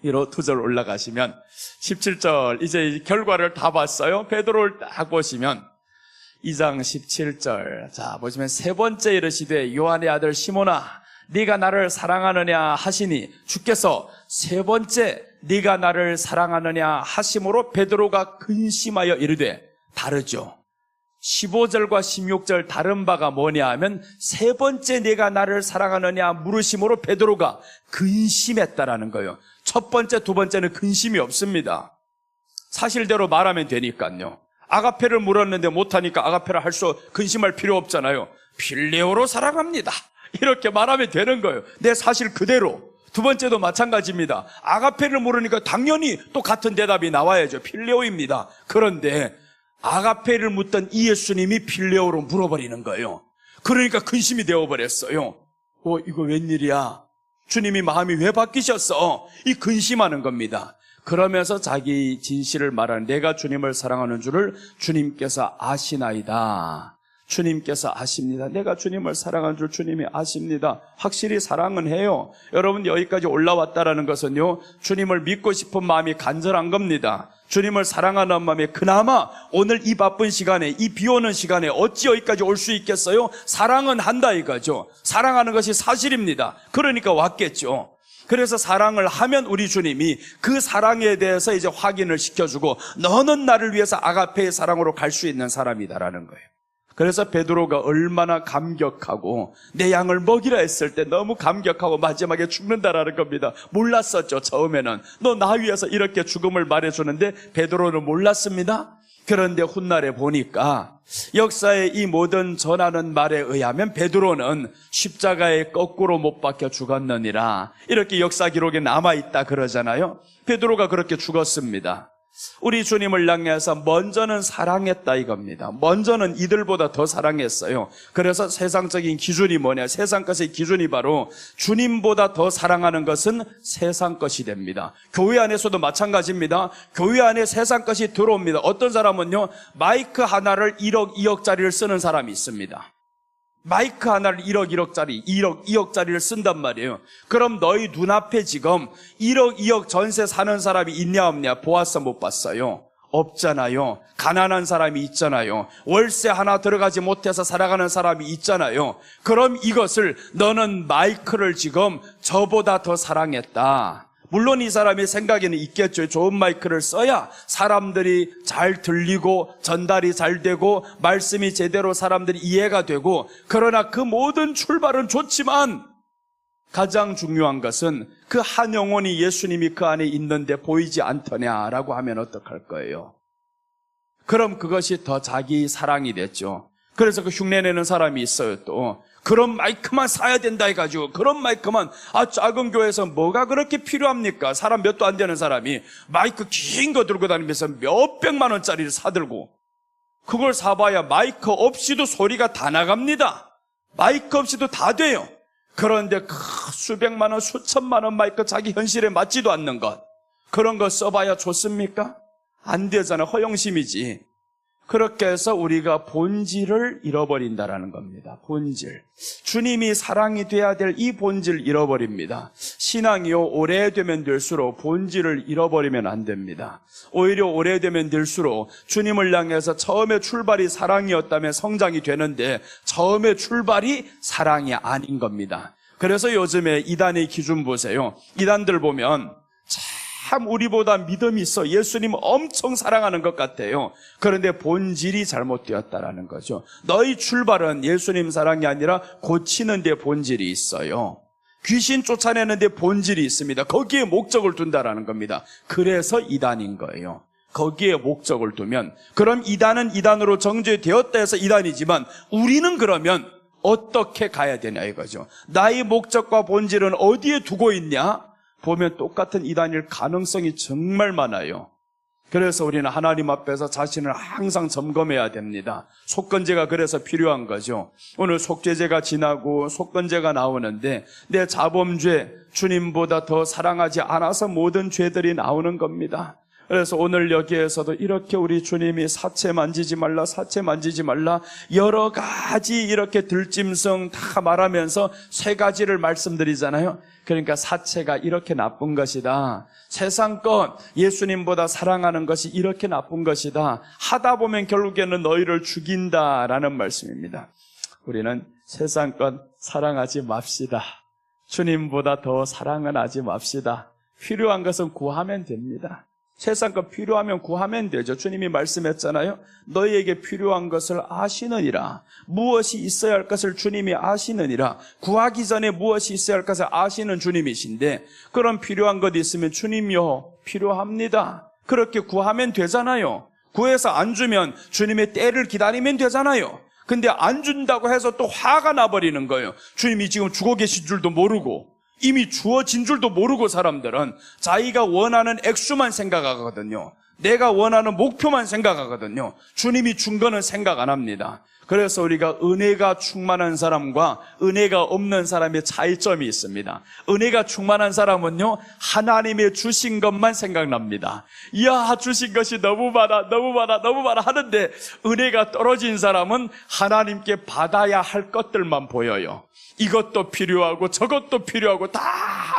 위로 2절 올라가시면 17절 이제 결과를 다 봤어요. 베드로를 딱 보시면 2장 17절 자 보시면 세 번째 이르시되 요한의 아들 시몬아 네가 나를 사랑하느냐 하시니 주께서 세 번째 네가 나를 사랑하느냐 하심으로 베드로가 근심하여 이르되 다르죠. 15절과 16절 다른 바가 뭐냐 하면 세 번째 네가 나를 사랑하느냐 물으심으로 베드로가 근심했다라는 거예요. 첫 번째, 두 번째는 근심이 없습니다. 사실대로 말하면 되니까요. 아가페를 물었는데 못하니까 아가페를 근심할 필요 없잖아요. 필레오로 사랑합니다. 이렇게 말하면 되는 거예요. 내 사실 그대로. 두 번째도 마찬가지입니다. 아가페를 물으니까 당연히 또 같은 대답이 나와야죠. 필레오입니다. 그런데 아가페를 묻던 이 예수님이 필레오로 물어버리는 거예요. 그러니까 근심이 되어버렸어요. 이거 웬일이야? 주님이 마음이 왜 바뀌셨어? 이 근심하는 겁니다. 그러면서 자기 진실을 말하는 내가 주님을 사랑하는 줄을 주님께서 아시나이다. 주님께서 아십니다. 내가 주님을 사랑하는 줄 주님이 아십니다. 확실히 사랑은 해요. 여러분 여기까지 올라왔다라는 것은요, 주님을 믿고 싶은 마음이 간절한 겁니다. 주님을 사랑하는 마음에 그나마 오늘 이 바쁜 시간에, 이 비 오는 시간에 어찌 여기까지 올 수 있겠어요? 사랑은 한다 이거죠. 사랑하는 것이 사실입니다. 그러니까 왔겠죠. 그래서 사랑을 하면 우리 주님이 그 사랑에 대해서 이제 확인을 시켜주고 너는 나를 위해서 아가페의 사랑으로 갈 수 있는 사람이다라는 거예요. 그래서 베드로가 얼마나 감격하고 내 양을 먹이라 했을 때 너무 감격하고 마지막에 죽는다라는 겁니다. 몰랐었죠. 처음에는 너 나 위해서 이렇게 죽음을 말해주는데 베드로는 몰랐습니다. 그런데 훗날에 보니까 역사의 이 모든 전하는 말에 의하면 베드로는 십자가에 거꾸로 못 박혀 죽었느니라 이렇게 역사 기록에 남아있다 그러잖아요. 베드로가 그렇게 죽었습니다. 우리 주님을 향해서 먼저는 사랑했다 이겁니다. 먼저는 이들보다 더 사랑했어요. 그래서 세상적인 기준이 뭐냐? 세상 것의 기준이 바로 주님보다 더 사랑하는 것은 세상 것이 됩니다. 교회 안에서도 마찬가지입니다. 교회 안에 세상 것이 들어옵니다. 어떤 사람은요, 마이크 하나를 1억, 2억짜리를 쓰는 사람이 있습니다. 마이크 하나를 1억, 2억짜리를 쓴단 말이에요. 그럼 너희 눈앞에 지금 1억, 2억 전세 사는 사람이 있냐 없냐? 보았어 못 봤어요? 없잖아요. 가난한 사람이 있잖아요. 월세 하나 들어가지 못해서 살아가는 사람이 있잖아요. 그럼 이것을 너는 마이크를 지금 저보다 더 사랑했다. 물론 이 사람의 생각에는 있겠죠. 좋은 마이크를 써야 사람들이 잘 들리고 전달이 잘 되고 말씀이 제대로 사람들이 이해가 되고, 그러나 그 모든 출발은 좋지만 가장 중요한 것은 그 한 영혼이 예수님이 그 안에 있는데 보이지 않더냐라고 하면 어떡할 거예요? 그럼 그것이 더 자기 사랑이 됐죠. 그래서 그 흉내내는 사람이 있어요. 또 그런 마이크만 사야 된다 해가지고, 그런 마이크만, 작은 교회에서 뭐가 그렇게 필요합니까? 사람 몇도 안 되는 사람이 마이크 긴 거 들고 다니면서 몇백만 원짜리를 사들고, 그걸 사봐야 마이크 없이도 소리가 다 나갑니다. 마이크 없이도 다 돼요. 그런데 수백만 원, 수천만 원 마이크 자기 현실에 맞지도 않는 것, 그런 거 써봐야 좋습니까? 안 되잖아. 허영심이지. 그렇게 해서 우리가 본질을 잃어버린다라는 겁니다. 본질. 주님이 사랑이 돼야 될 이 본질을 잃어버립니다. 신앙이요, 오래되면 될수록 본질을 잃어버리면 안 됩니다. 오히려 오래되면 될수록 주님을 향해서 처음에 출발이 사랑이었다면 성장이 되는데 처음에 출발이 사랑이 아닌 겁니다. 그래서 요즘에 이단의 기준 보세요. 이단들 보면 참 우리보다 믿음이 있어. 예수님 엄청 사랑하는 것 같아요. 그런데 본질이 잘못되었다라는 거죠. 너희 출발은 예수님 사랑이 아니라 고치는 데 본질이 있어요. 귀신 쫓아내는 데 본질이 있습니다. 거기에 목적을 둔다라는 겁니다. 그래서 이단인 거예요. 거기에 목적을 두면, 그럼 이단은 이단으로 정죄되었다 해서 이단이지만 우리는 그러면 어떻게 가야 되냐 이거죠. 나의 목적과 본질은 어디에 두고 있냐? 보면 똑같은 이단일 가능성이 정말 많아요. 그래서 우리는 하나님 앞에서 자신을 항상 점검해야 됩니다. 속건제가 그래서 필요한 거죠. 오늘 속죄제가 지나고 속건제가 나오는데 내 자범죄, 주님보다 더 사랑하지 않아서 모든 죄들이 나오는 겁니다. 그래서 오늘 여기에서도 이렇게 우리 주님이 사체 만지지 말라, 사체 만지지 말라, 여러 가지 이렇게 들짐승 다 말하면서 세 가지를 말씀드리잖아요. 그러니까 사체가 이렇게 나쁜 것이다, 세상 것 예수님보다 사랑하는 것이 이렇게 나쁜 것이다 하다 보면 결국에는 너희를 죽인다라는 말씀입니다. 우리는 세상 것 사랑하지 맙시다. 주님보다 더 사랑은 하지 맙시다. 필요한 것은 구하면 됩니다. 세상 것 필요하면 구하면 되죠. 주님이 말씀했잖아요. 너희에게 필요한 것을 아시느니라. 무엇이 있어야 할 것을 주님이 아시느니라. 구하기 전에 무엇이 있어야 할 것을 아시는 주님이신데, 그런 필요한 것 있으면 주님요 필요합니다. 그렇게 구하면 되잖아요. 구해서 안 주면 주님의 때를 기다리면 되잖아요. 근데 안 준다고 해서 또 화가 나버리는 거예요. 주님이 지금 죽어 계신 줄도 모르고 이미 주어진 줄도 모르고 사람들은 자기가 원하는 액수만 생각하거든요. 내가 원하는 목표만 생각하거든요. 주님이 준 거는 생각 안 합니다. 그래서 우리가 은혜가 충만한 사람과 은혜가 없는 사람의 차이점이 있습니다. 은혜가 충만한 사람은요, 하나님의 주신 것만 생각납니다. 이야, 주신 것이 너무 많아, 너무 많아, 너무 많아 하는데, 은혜가 떨어진 사람은 하나님께 받아야 할 것들만 보여요. 이것도 필요하고 저것도 필요하고 다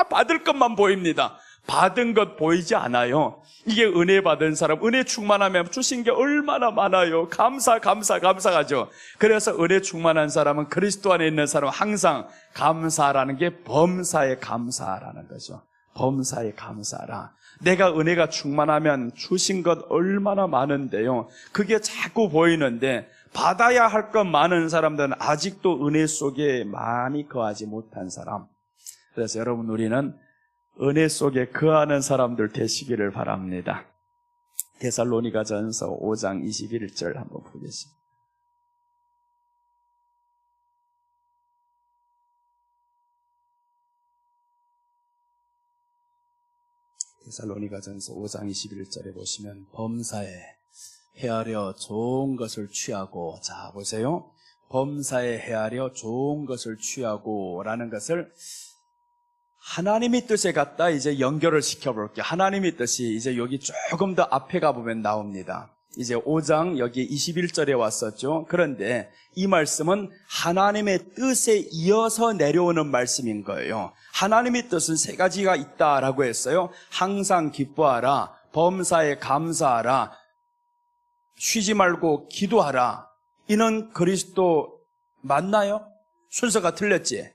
받을 것만 보입니다. 받은 것 보이지 않아요. 이게 은혜 받은 사람, 은혜 충만하면 주신 게 얼마나 많아요. 감사하죠. 그래서 은혜 충만한 사람은, 그리스도 안에 있는 사람은 항상 감사라는 게 범사에 감사라는 거죠. 범사에 감사라. 내가 은혜가 충만하면 주신 것 얼마나 많은데요, 그게 자꾸 보이는데, 받아야 할 것 많은 사람들은 아직도 은혜 속에 많이 거하지 못한 사람. 그래서 여러분, 우리는 은혜 속에 거하는 사람들 되시기를 바랍니다. 데살로니가전서 5장 21절 한번 보겠습니다. 데살로니가전서 5장 21절에 보시면 범사에 헤아려 좋은 것을 취하고, 자 보세요, 범사에 헤아려 좋은 것을 취하고 라는 것을 하나님의 뜻에 갖다 이제 연결을 시켜볼게요. 하나님의 뜻이 이제 여기 조금 더 앞에 가보면 나옵니다. 이제 5장 여기 21절에 왔었죠. 그런데 이 말씀은 하나님의 뜻에 이어서 내려오는 말씀인 거예요. 하나님의 뜻은 세 가지가 있다라고 했어요. 항상 기뻐하라, 범사에 감사하라, 쉬지 말고 기도하라. 이는 그리스도 맞나요? 순서가 틀렸지?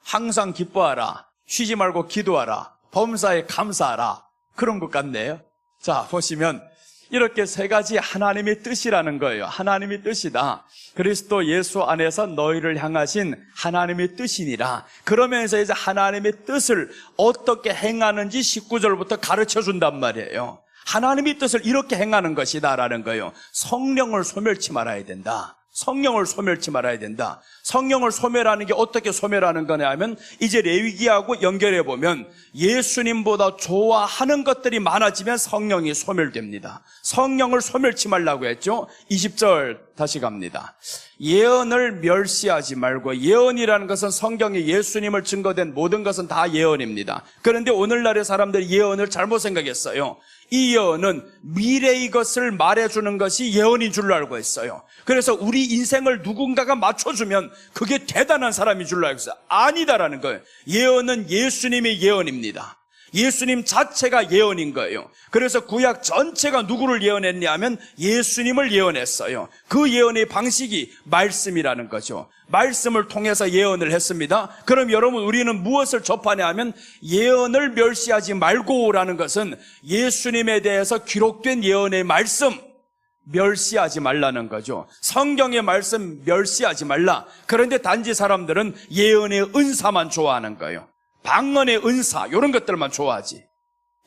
항상 기뻐하라, 쉬지 말고 기도하라, 범사에 감사하라, 그런 것 같네요. 자, 보시면 이렇게 세 가지 하나님의 뜻이라는 거예요. 하나님의 뜻이다. 그리스도 예수 안에서 너희를 향하신 하나님의 뜻이니라. 그러면서 이제 하나님의 뜻을 어떻게 행하는지 19절부터 가르쳐 준단 말이에요. 하나님의 뜻을 이렇게 행하는 것이다라는 거예요. 성령을 소멸치 말아야 된다. 성령을 소멸치 말아야 된다. 성령을 소멸하는 게 어떻게 소멸하는 거냐 하면, 이제 레위기하고 연결해 보면 예수님보다 좋아하는 것들이 많아지면 성령이 소멸됩니다. 성령을 소멸치 말라고 했죠. 20절 다시 갑니다. 예언을 멸시하지 말고, 예언이라는 것은 성경에 예수님을 증거된 모든 것은 다 예언입니다. 그런데 오늘날의 사람들이 예언을 잘못 생각했어요. 이 예언은 미래의 것을 말해주는 것이 예언인 줄로 알고 있어요. 그래서 우리 인생을 누군가가 맞춰주면 그게 대단한 사람인 줄로 알고 있어요. 아니다라는 거예요. 예언은 예수님의 예언입니다. 예수님 자체가 예언인 거예요. 그래서 구약 전체가 누구를 예언했냐 하면 예수님을 예언했어요. 그 예언의 방식이 말씀이라는 거죠. 말씀을 통해서 예언을 했습니다. 그럼 여러분, 우리는 무엇을 접하냐 하면, 예언을 멸시하지 말고라는 것은 예수님에 대해서 기록된 예언의 말씀 멸시하지 말라는 거죠. 성경의 말씀 멸시하지 말라. 그런데 단지 사람들은 예언의 은사만 좋아하는 거예요. 방언의 은사, 이런 것들만 좋아하지.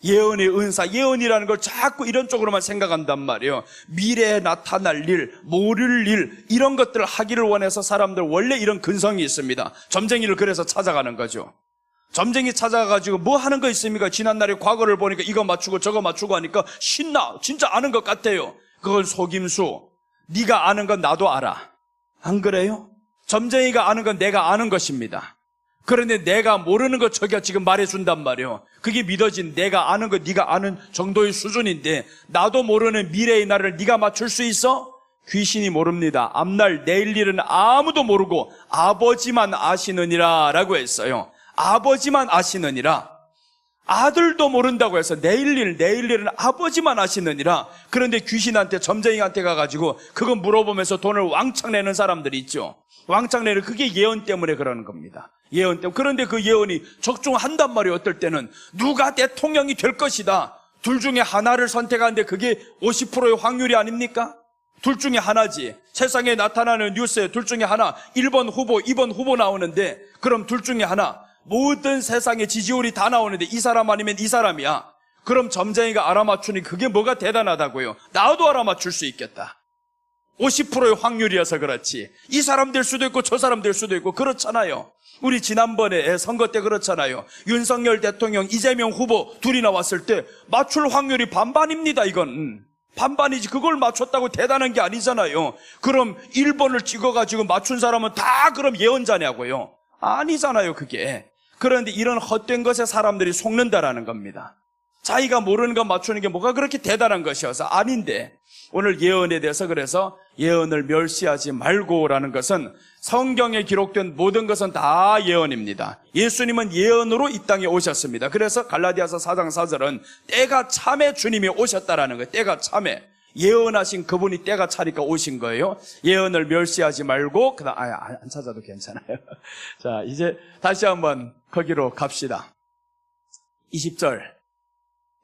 예언의 은사, 예언이라는 걸 자꾸 이런 쪽으로만 생각한단 말이에요. 미래에 나타날 일, 모를 일, 이런 것들을 하기를 원해서 사람들 원래 이런 근성이 있습니다. 점쟁이를 그래서 찾아가는 거죠. 점쟁이 찾아가가지고 뭐 하는 거 있습니까? 지난날에 과거를 보니까 이거 맞추고 저거 맞추고 하니까 신나. 진짜 아는 것 같아요. 그건 속임수. 네가 아는 건 나도 알아. 안 그래요? 점쟁이가 아는 건 내가 아는 것입니다. 그런데 내가 모르는 것 저기가 지금 말해준단 말이에요. 그게 믿어진 내가 아는 거 네가 아는 정도의 수준인데 나도 모르는 미래의 날을 네가 맞출 수 있어? 귀신이 모릅니다. 앞날 내일 일은 아무도 모르고 아버지만 아시느니라 라고 했어요. 아버지만 아시느니라. 아들도 모른다고 해서 내일 일은 아버지만 아시느니라. 그런데 귀신한테, 점쟁이한테 가가지고 그거 물어보면서 돈을 왕창 내는 사람들이 있죠. 왕창 내는, 그게 예언 때문에 그러는 겁니다. 예언 때문에. 그런데 그 예언이 적중한단 말이에요. 어떨 때는 누가 대통령이 될 것이다. 둘 중에 하나를 선택하는데 그게 50%의 확률이 아닙니까? 둘 중에 하나지. 세상에 나타나는 뉴스에 둘 중에 하나, 1번 후보, 2번 후보 나오는데 그럼 둘 중에 하나, 모든 세상의 지지율이 다 나오는데 이 사람 아니면 이 사람이야. 그럼 점쟁이가 알아맞추니 그게 뭐가 대단하다고요. 나도 알아맞출 수 있겠다. 50%의 확률이어서 그렇지. 이 사람 될 수도 있고 저 사람 될 수도 있고 그렇잖아요. 우리 지난번에 선거 때 그렇잖아요. 윤석열 대통령, 이재명 후보 둘이 나왔을 때 맞출 확률이 반반입니다. 이건 반반이지. 그걸 맞췄다고 대단한 게 아니잖아요. 그럼 1번을 찍어가지고 맞춘 사람은 다 그럼 예언자냐고요. 아니잖아요 그게. 그런데 이런 헛된 것에 사람들이 속는다라는 겁니다. 자기가 모르는 것 맞추는 게 뭐가 그렇게 대단한 것이어서 아닌데, 오늘 예언에 대해서 그래서 예언을 멸시하지 말고라는 것은 성경에 기록된 모든 것은 다 예언입니다. 예수님은 예언으로 이 땅에 오셨습니다. 그래서 갈라디아서 4장 4절은 때가 참에 주님이 오셨다라는 거예요. 때가 참에. 예언하신 그분이 때가 차니까 오신 거예요. 예언을 멸시하지 말고, 안 찾아도 괜찮아요. 자, 이제 다시 한번 거기로 갑시다. 20절.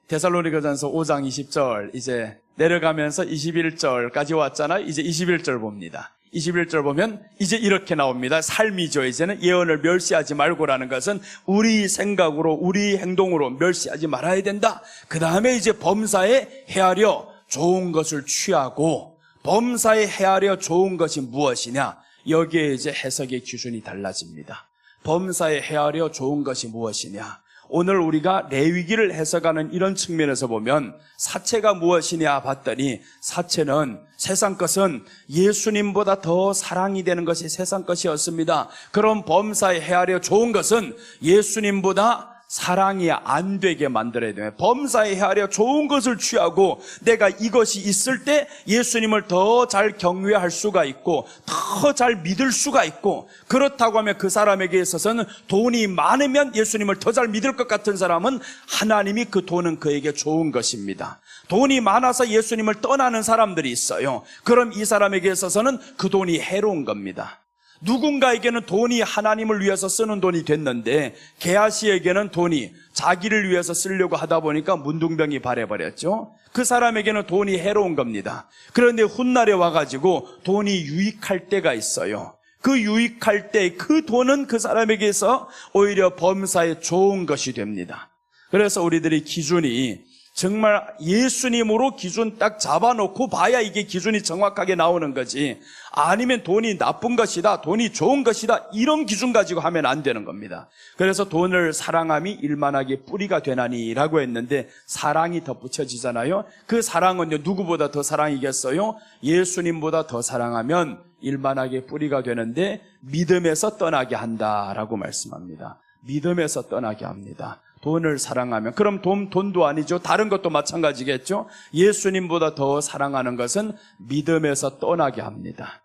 데살로니가전서 5장 20절. 이제 내려가면서 21절까지 왔잖아요. 이제 21절 봅니다. 21절 보면 이제 이렇게 나옵니다. 삶이죠. 이제는 예언을 멸시하지 말고라는 것은 우리 생각으로, 우리 행동으로 멸시하지 말아야 된다. 그 다음에 이제 범사에 헤아려 좋은 것을 취하고, 범사에 헤아려 좋은 것이 무엇이냐? 여기에 이제 해석의 기준이 달라집니다. 범사에 헤아려 좋은 것이 무엇이냐? 오늘 우리가 레위기를 해석하는 이런 측면에서 보면 사체가 무엇이냐 봤더니, 사체는 세상 것은 예수님보다 더 사랑이 되는 것이 세상 것이었습니다. 그럼 범사에 헤아려 좋은 것은 예수님보다 사랑이 안 되게 만들어야 돼요. 범사에 헤아려 좋은 것을 취하고 내가 이것이 있을 때 예수님을 더 잘 경외할 수가 있고 더 잘 믿을 수가 있고, 그렇다고 하면 그 사람에게 있어서는 돈이 많으면 예수님을 더 잘 믿을 것 같은 사람은 하나님이 그 돈은 그에게 좋은 것입니다. 돈이 많아서 예수님을 떠나는 사람들이 있어요. 그럼 이 사람에게 있어서는 그 돈이 해로운 겁니다. 누군가에게는 돈이 하나님을 위해서 쓰는 돈이 됐는데 게하시에게는 돈이 자기를 위해서 쓰려고 하다 보니까 문둥병이 발해버렸죠. 그 사람에게는 돈이 해로운 겁니다. 그런데 훗날에 와가지고 돈이 유익할 때가 있어요. 그 유익할 때 그 돈은 그 사람에게서 오히려 범사에 좋은 것이 됩니다. 그래서 우리들의 기준이 정말 예수님으로 기준 딱 잡아놓고 봐야 이게 기준이 정확하게 나오는 거지, 아니면 돈이 나쁜 것이다, 돈이 좋은 것이다, 이런 기준 가지고 하면 안 되는 겁니다. 그래서 돈을 사랑함이 일만하게 뿌리가 되나니 라고 했는데 사랑이 덧붙여지잖아요. 그 사랑은요, 누구보다 더 사랑이겠어요? 예수님보다 더 사랑하면 일만하게 뿌리가 되는데 믿음에서 떠나게 한다라고 말씀합니다. 믿음에서 떠나게 합니다. 돈을 사랑하면, 그럼 돈도 아니죠. 다른 것도 마찬가지겠죠. 예수님보다 더 사랑하는 것은 믿음에서 떠나게 합니다.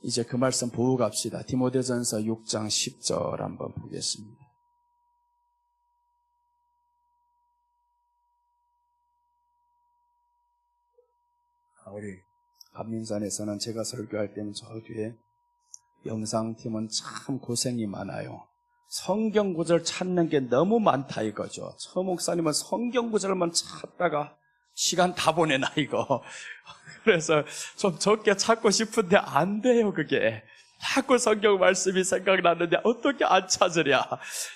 이제 그 말씀 보고 갑시다. 디모데전서 6장 10절 한번 보겠습니다. 우리 감민산에서는 제가 설교할 때는 저 뒤에 영상팀은 참 고생이 많아요. 성경 구절 찾는 게 너무 많다 이거죠. 처 목사님은 성경 구절만 찾다가 시간 다 보내나 이거. 그래서 좀 적게 찾고 싶은데 안 돼요 그게. 자꾸 성경 말씀이 생각나는데 어떻게 안 찾으랴.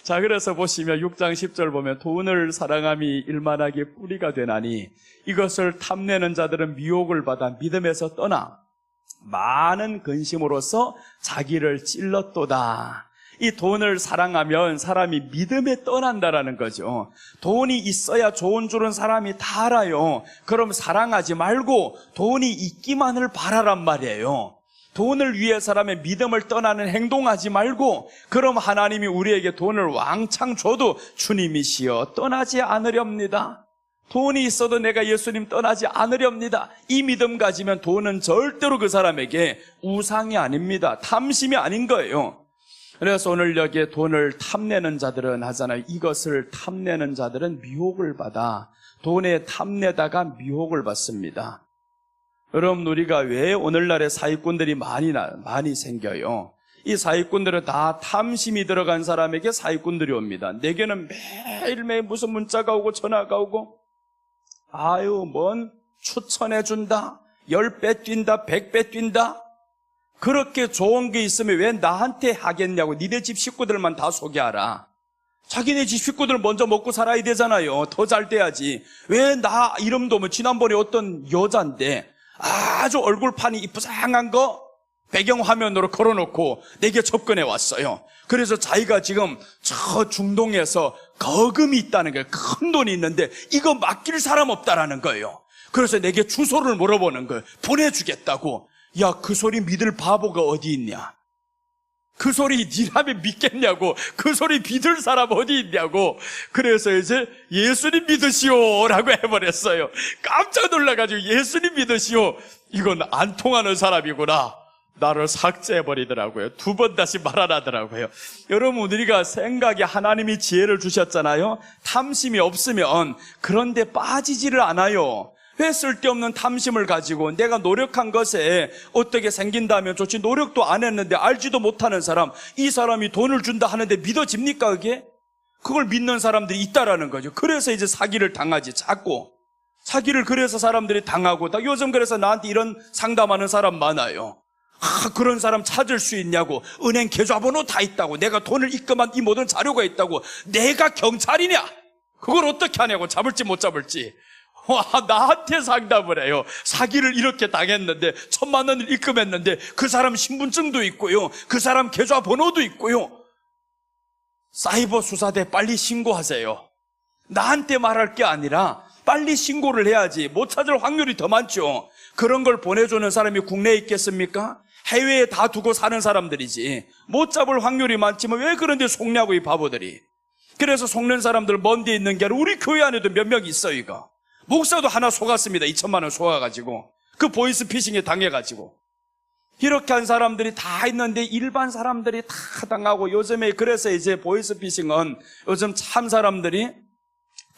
자, 그래서 보시면 6장 10절 보면 돈을 사랑함이 일만하게 뿌리가 되나니 이것을 탐내는 자들은 미혹을 받아 믿음에서 떠나 많은 근심으로써 자기를 찔렀도다. 이 돈을 사랑하면 사람이 믿음에 떠난다라는 거죠. 돈이 있어야 좋은 줄은 사람이 다 알아요. 그럼 사랑하지 말고 돈이 있기만을 바라란 말이에요. 돈을 위해 사람의 믿음을 떠나는 행동하지 말고, 그럼 하나님이 우리에게 돈을 왕창 줘도 주님이시여 떠나지 않으렵니다. 돈이 있어도 내가 예수님 떠나지 않으렵니다. 이 믿음 가지면 돈은 절대로 그 사람에게 우상이 아닙니다. 탐심이 아닌 거예요. 그래서 오늘 여기에 돈을 탐내는 자들은 하잖아요. 이것을 탐내는 자들은 미혹을 받아. 돈에 탐내다가 미혹을 받습니다. 여러분, 우리가 왜 오늘날에 사기꾼들이 많이 생겨요? 이 사기꾼들은 다 탐심이 들어간 사람에게 사기꾼들이 옵니다. 내게는 매일매일 무슨 문자가 오고 전화가 오고, 뭔 추천해준다, 10배 뛴다, 100배 뛴다. 그렇게 좋은 게 있으면 왜 나한테 하겠냐고. 니네 집 식구들만 다 소개하라. 자기네 집 식구들 먼저 먹고 살아야 되잖아요. 더 잘 돼야지. 왜 나 이름도 뭐 지난번에 어떤 여잔데 아주 얼굴판이 이쁘장한 거 배경화면으로 걸어놓고 내게 접근해 왔어요. 그래서 자기가 지금 저 중동에서 거금이 있다는 거예요. 큰 돈이 있는데 이거 맡길 사람 없다라는 거예요. 그래서 내게 주소를 물어보는 거예요. 보내주겠다고. 야, 그 소리 믿을 바보가 어디 있냐? 그 소리 니라면 믿겠냐고. 그 소리 믿을 사람 어디 있냐고. 그래서 이제 예수님 믿으시오 라고 해버렸어요. 깜짝 놀라가지고 예수님 믿으시오. 이건 안 통하는 사람이구나. 나를 삭제해버리더라고요. 2번 다시 말 안 하더라고요. 여러분, 우리가 생각에 하나님이 지혜를 주셨잖아요. 탐심이 없으면 그런데 빠지지를 않아요. 왜 쓸데없는 탐심을 가지고 내가 노력한 것에 어떻게 생긴다면 좋지, 노력도 안 했는데 알지도 못하는 사람, 이 사람이 돈을 준다 하는데 믿어집니까 그게? 그걸 믿는 사람들이 있다라는 거죠. 그래서 이제 사기를 당하지, 자꾸. 사기를 그래서 사람들이 당하고, 요즘 그래서 나한테 이런 상담하는 사람 많아요. 그런 사람 찾을 수 있냐고. 은행 계좌번호 다 있다고. 내가 돈을 입금한 이 모든 자료가 있다고. 내가 경찰이냐? 그걸 어떻게 하냐고. 잡을지 못 잡을지. 나한테 상담을 해요. 사기를 이렇게 당했는데 1,000만 원을 입금했는데 그 사람 신분증도 있고요, 그 사람 계좌번호도 있고요. 사이버 수사대 빨리 신고하세요. 나한테 말할 게 아니라 빨리 신고를 해야지. 못 찾을 확률이 더 많죠. 그런 걸 보내주는 사람이 국내에 있겠습니까? 해외에 다 두고 사는 사람들이지. 못 잡을 확률이 많지만 왜 그런데 속냐고, 이 바보들이. 그래서 속는 사람들 먼 데 있는 게 아니라 우리 교회 안에도 몇 명 있어요. 이거 목사도 하나 속았습니다. 2,000만 원 속아가지고, 그 보이스피싱에 당해가지고. 이렇게 한 사람들이 다 있는데 일반 사람들이 다 당하고, 요즘에 그래서 이제 보이스피싱은 요즘 참 사람들이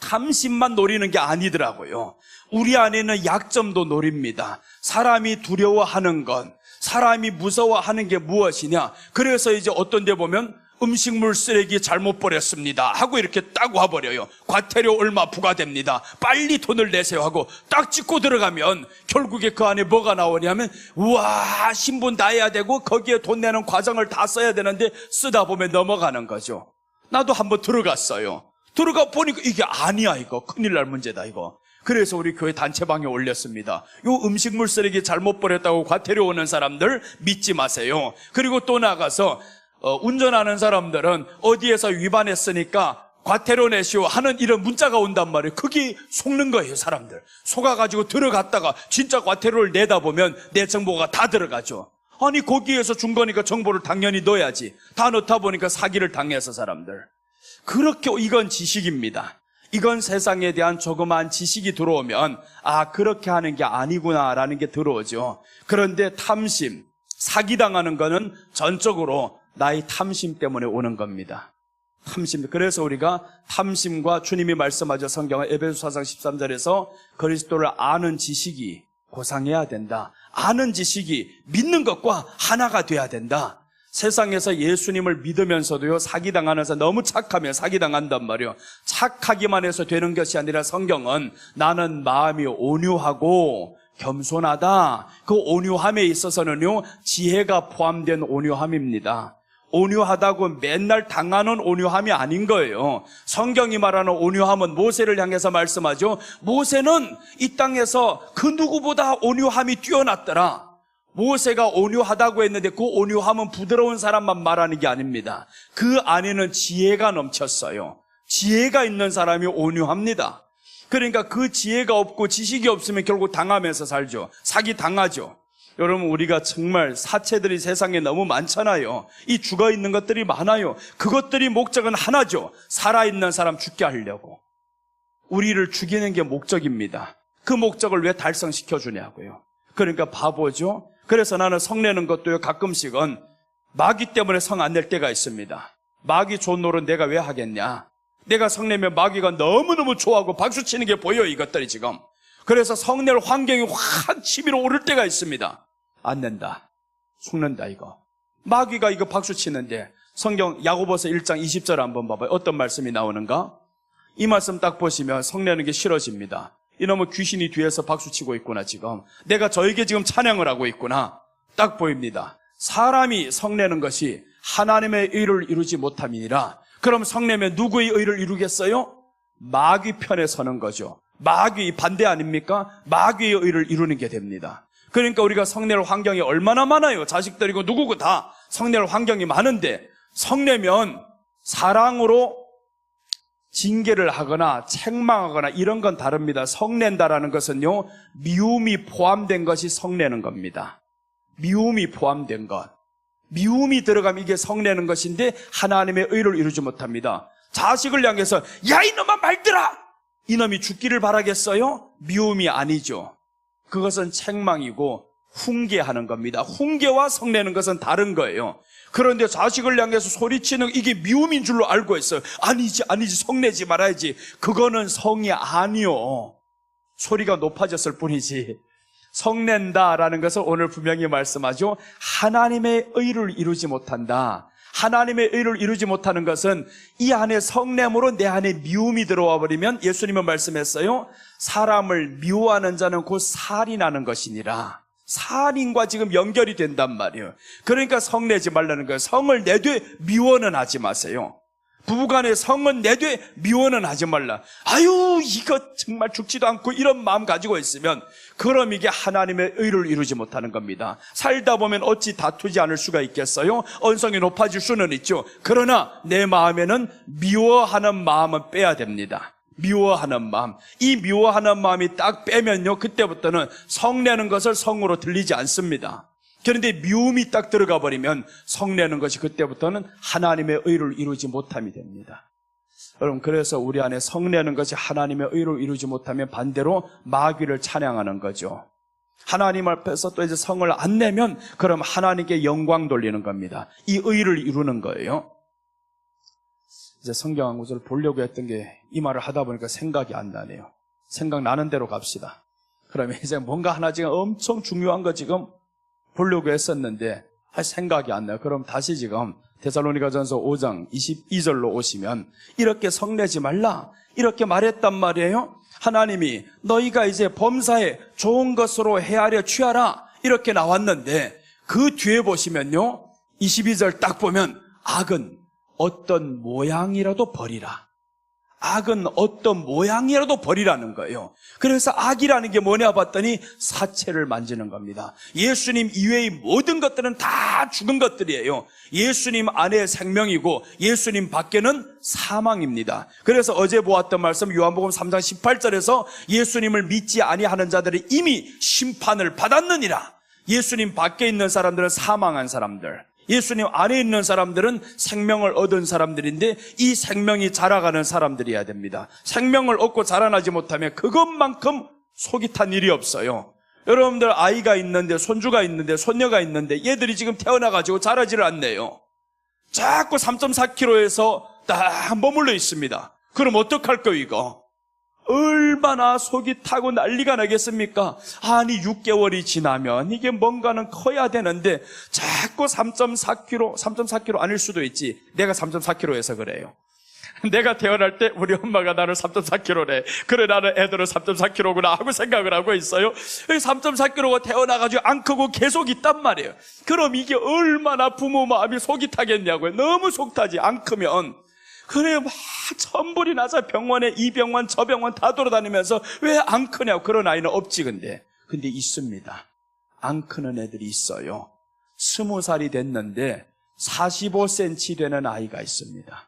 탐심만 노리는 게 아니더라고요. 우리 안에는 약점도 노립니다. 사람이 두려워하는 건, 사람이 무서워하는 게 무엇이냐. 그래서 이제 어떤 데 보면 음식물 쓰레기 잘못 버렸습니다 하고 이렇게 딱 와버려요. 과태료 얼마 부과됩니다. 빨리 돈을 내세요 하고 딱 찍고 들어가면 결국에 그 안에 뭐가 나오냐면, 우와, 신분 다 해야 되고 거기에 돈 내는 과정을 다 써야 되는데 쓰다 보면 넘어가는 거죠. 나도 한번 들어갔어요. 들어가 보니까 이게 아니야, 이거 큰일 날 문제다 이거. 그래서 우리 교회 단체방에 올렸습니다. 요 음식물 쓰레기 잘못 버렸다고 과태료 오는 사람들 믿지 마세요. 그리고 또 나가서 운전하는 사람들은 어디에서 위반했으니까 과태료 내시오 하는 이런 문자가 온단 말이에요. 그게 속는 거예요. 사람들 속아가지고 들어갔다가 진짜 과태료를 내다 보면 내 정보가 다 들어가죠. 아니, 거기에서 준 거니까 정보를 당연히 넣어야지. 다 넣다 보니까 사기를 당해서 사람들. 그렇게, 이건 지식입니다. 이건 세상에 대한 조그마한 지식이 들어오면 그렇게 하는 게 아니구나라는 게 들어오죠. 그런데 탐심, 사기당하는 거는 전적으로 나의 탐심 때문에 오는 겁니다. 탐심. 그래서 우리가 탐심과, 주님이 말씀하죠. 성경은 에베소 4장 13절에서 그리스도를 아는 지식이 고상해야 된다. 아는 지식이 믿는 것과 하나가 돼야 된다. 세상에서 예수님을 믿으면서도요, 사기당하는 사람, 너무 착하면 사기당한단 말이에요. 착하기만 해서 되는 것이 아니라 성경은 나는 마음이 온유하고 겸손하다. 그 온유함에 있어서는요, 지혜가 포함된 온유함입니다. 온유하다고 맨날 당하는 온유함이 아닌 거예요. 성경이 말하는 온유함은 모세를 향해서 말씀하죠. 모세는 이 땅에서 그 누구보다 온유함이 뛰어났더라. 모세가 온유하다고 했는데 그 온유함은 부드러운 사람만 말하는 게 아닙니다. 그 안에는 지혜가 넘쳤어요. 지혜가 있는 사람이 온유합니다. 그러니까 그 지혜가 없고 지식이 없으면 결국 당하면서 살죠. 사기 당하죠. 여러분, 우리가 정말 사체들이 세상에 너무 많잖아요. 이 죽어있는 것들이 많아요. 그것들이 목적은 하나죠. 살아있는 사람 죽게 하려고. 우리를 죽이는 게 목적입니다. 그 목적을 왜 달성시켜 주냐고요. 그러니까 바보죠. 그래서 나는 성내는 것도요, 가끔씩은 마귀 때문에 성 안 낼 때가 있습니다. 마귀 좋은 노릇 내가 왜 하겠냐. 내가 성내면 마귀가 너무너무 좋아하고 박수치는 게 보여, 이것들이 지금. 그래서 성낼 환경이 확 치밀어 오를 때가 있습니다. 안 낸다. 죽는다, 이거. 마귀가 이거 박수치는데, 성경 야고보서 1장 20절 한번 봐봐요. 어떤 말씀이 나오는가? 이 말씀 딱 보시면 성내는 게 싫어집니다. 이놈의 귀신이 뒤에서 박수치고 있구나, 지금. 내가 저에게 지금 찬양을 하고 있구나. 딱 보입니다. 사람이 성내는 것이 하나님의 의를 이루지 못함이니라. 그럼 성내면 누구의 의를 이루겠어요? 마귀 편에 서는 거죠. 마귀 반대 아닙니까? 마귀의 의를 이루는 게 됩니다. 그러니까 우리가 성낼 환경이 얼마나 많아요. 자식들이고 누구고 다 성낼 환경이 많은데, 성내면 사랑으로 징계를 하거나 책망하거나 이런 건 다릅니다. 성낸다라는 것은요, 미움이 포함된 것이 성내는 겁니다. 미움이 포함된 것. 미움이 들어가면 이게 성내는 것인데 하나님의 의를 이루지 못합니다. 자식을 향해서 야, 이놈아 말들아! 이놈이 죽기를 바라겠어요? 미움이 아니죠. 그것은 책망이고 훈계하는 겁니다. 훈계와 성내는 것은 다른 거예요. 그런데 자식을 향해서 소리치는 이게 미움인 줄로 알고 있어요. 아니지 성내지 말아야지. 그거는 성이 아니요. 소리가 높아졌을 뿐이지. 성낸다라는 것을 오늘 분명히 말씀하죠. 하나님의 의를 이루지 못한다. 하나님의 의를 이루지 못하는 것은 이 안에 성냄으로 내 안에 미움이 들어와 버리면, 예수님은 말씀했어요. 사람을 미워하는 자는 곧 살인하는 것이니라. 살인과 지금 연결이 된단 말이에요. 그러니까 성내지 말라는 거예요. 성을 내되 미워는 하지 마세요. 부부간에 성은 내되 미워는 하지 말라. 아유, 이거 정말 죽지도 않고 이런 마음 가지고 있으면 그럼 이게 하나님의 의를 이루지 못하는 겁니다. 살다 보면 어찌 다투지 않을 수가 있겠어요? 언성이 높아질 수는 있죠. 그러나 내 마음에는 미워하는 마음은 빼야 됩니다. 미워하는 마음. 이 미워하는 마음이 딱 빼면요, 그때부터는 성내는 것을 성으로 들리지 않습니다. 그런데 미움이 딱 들어가 버리면 성내는 것이 그때부터는 하나님의 의를 이루지 못함이 됩니다. 여러분, 그래서 우리 안에 성내는 것이 하나님의 의를 이루지 못하면 반대로 마귀를 찬양하는 거죠. 하나님 앞에서 또 이제 성을 안 내면 그럼 하나님께 영광 돌리는 겁니다. 이 의를 이루는 거예요. 이제 성경 한 구절을 보려고 했던 게 이 말을 하다 보니까 생각이 안 나네요. 생각나는 대로 갑시다. 그러면 이제 뭔가 하나 지금 엄청 중요한 거 지금 보려고 했었는데 생각이 안 나요. 그럼 다시 지금 데살로니가전서 5장 22절로 오시면 이렇게 성내지 말라 이렇게 말했단 말이에요. 하나님이 너희가 이제 범사에 좋은 것으로 헤아려 취하라 이렇게 나왔는데 그 뒤에 보시면요, 22절 딱 보면 악은 어떤 모양이라도 버리라. 악은 어떤 모양이라도 버리라는 거예요. 그래서 악이라는 게 뭐냐 봤더니 사체를 만지는 겁니다. 예수님 이외의 모든 것들은 다 죽은 것들이에요. 예수님 안에 생명이고 예수님 밖에는 사망입니다. 그래서 어제 보았던 말씀 요한복음 3장 18절에서 예수님을 믿지 아니하는 자들이 이미 심판을 받았느니라. 예수님 밖에 있는 사람들은 사망한 사람들, 예수님 안에 있는 사람들은 생명을 얻은 사람들인데 이 생명이 자라가는 사람들이어야 됩니다. 생명을 얻고 자라나지 못하면 그것만큼 속이 탄 일이 없어요. 여러분들 아이가 있는데 손주가 있는데 손녀가 있는데 얘들이 지금 태어나가지고 자라지를 않네요. 자꾸 3.4kg에서 딱 머물러 있습니다. 그럼 어떡할 거예요 이거? 얼마나 속이 타고 난리가 나겠습니까? 아니 6개월이 지나면 이게 뭔가는 커야 되는데 자꾸 3.4kg 아닐 수도 있지. 내가 3.4kg에서 그래요. 내가 태어날 때 우리 엄마가 나를 3.4kg래. 그래, 나는 애들은 3.4kg구나 하고 생각을 하고 있어요. 3.4kg가 태어나가지고 안 크고 계속 있단 말이에요. 그럼 이게 얼마나 부모 마음이 속이 타겠냐고요. 너무 속 타지, 안 크면. 그래, 막 천불이 나서 병원에 이 병원 저 병원 다 돌아다니면서 왜 안 크냐고. 그런 아이는 없지. 근데 있습니다. 안 크는 애들이 있어요. 20살이 됐는데 45cm 되는 아이가 있습니다.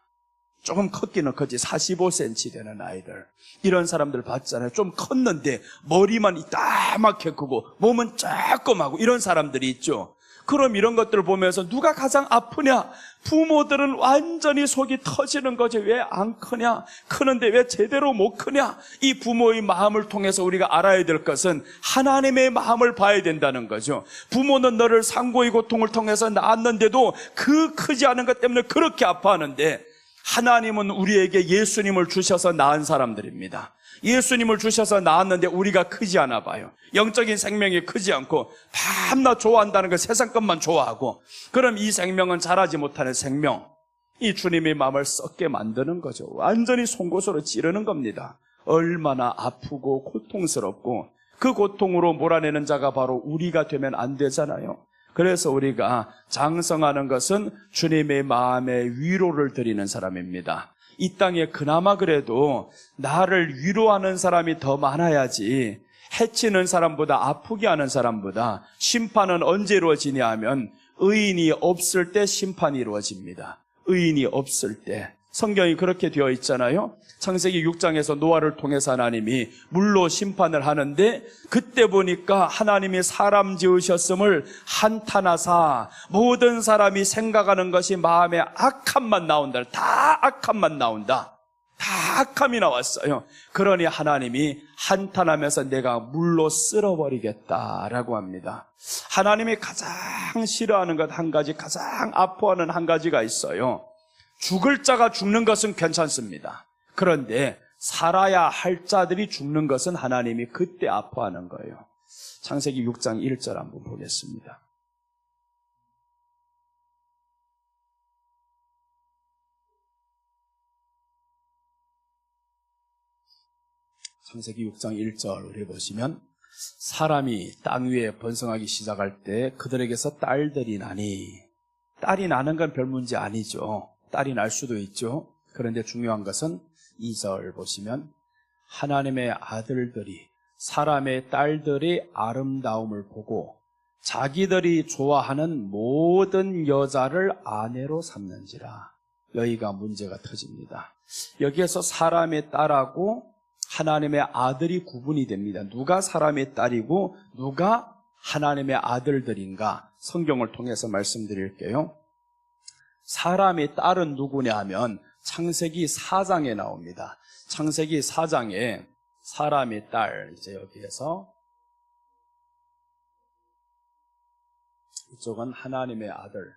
조금 컸기는 컸지 45cm 되는 아이들, 이런 사람들 봤잖아요. 좀 컸는데 머리만 이따맣게 크고 몸은 조그마하고 이런 사람들이 있죠. 그럼 이런 것들을 보면서 누가 가장 아프냐? 부모들은 완전히 속이 터지는 거지. 왜 안 크냐? 크는데 왜 제대로 못 크냐? 이 부모의 마음을 통해서 우리가 알아야 될 것은 하나님의 마음을 봐야 된다는 거죠. 부모는 너를 상고의 고통을 통해서 낳았는데도 그 크지 않은 것 때문에 그렇게 아파하는데, 하나님은 우리에게 예수님을 주셔서 낳은 사람들입니다. 예수님을 주셔서 낳았는데 우리가 크지 않아 봐요. 영적인 생명이 크지 않고 밤낮 좋아한다는 거, 세상 것만 좋아하고, 그럼 이 생명은 자라지 못하는 생명, 이 주님의 마음을 썩게 만드는 거죠. 완전히 송곳으로 찌르는 겁니다. 얼마나 아프고 고통스럽고, 그 고통으로 몰아내는 자가 바로 우리가 되면 안 되잖아요. 그래서 우리가 장성하는 것은 주님의 마음에 위로를 드리는 사람입니다. 이 땅에 그나마 그래도 나를 위로하는 사람이 더 많아야지, 해치는 사람보다, 아프게 하는 사람보다. 심판은 언제 이루어지냐 하면 의인이 없을 때 심판이 이루어집니다. 의인이 없을 때. 성경이 그렇게 되어 있잖아요. 창세기 6장에서 노아를 통해서 하나님이 물로 심판을 하는데, 그때 보니까 하나님이 사람 지으셨음을 한탄하사 모든 사람이 생각하는 것이 마음에 악함만 나온다. 다 악함만 나온다. 다 악함이 나왔어요. 그러니 하나님이 한탄하면서 내가 물로 쓸어버리겠다라고 합니다. 하나님이 가장 싫어하는 것 한 가지, 가장 아파하는 한 가지가 있어요. 죽을 자가 죽는 것은 괜찮습니다. 그런데 살아야 할 자들이 죽는 것은 하나님이 그때 아파하는 거예요. 창세기 6장 1절 한번 보겠습니다. 창세기 6장 1절 우리 보시면, 사람이 땅 위에 번성하기 시작할 때 그들에게서 딸들이 나니. 딸이 나는 건 별 문제 아니죠. 딸이 날 수도 있죠. 그런데 중요한 것은 2절 보시면, 하나님의 아들들이 사람의 딸들의 아름다움을 보고 자기들이 좋아하는 모든 여자를 아내로 삼는지라. 여기가 문제가 터집니다. 여기에서 사람의 딸하고 하나님의 아들이 구분이 됩니다. 누가 사람의 딸이고 누가 하나님의 아들들인가? 성경을 통해서 말씀드릴게요. 사람의 딸은 누구냐 하면 창세기 4장에 나옵니다. 창세기 4장에 사람의 딸, 이제 여기에서 이쪽은 하나님의 아들.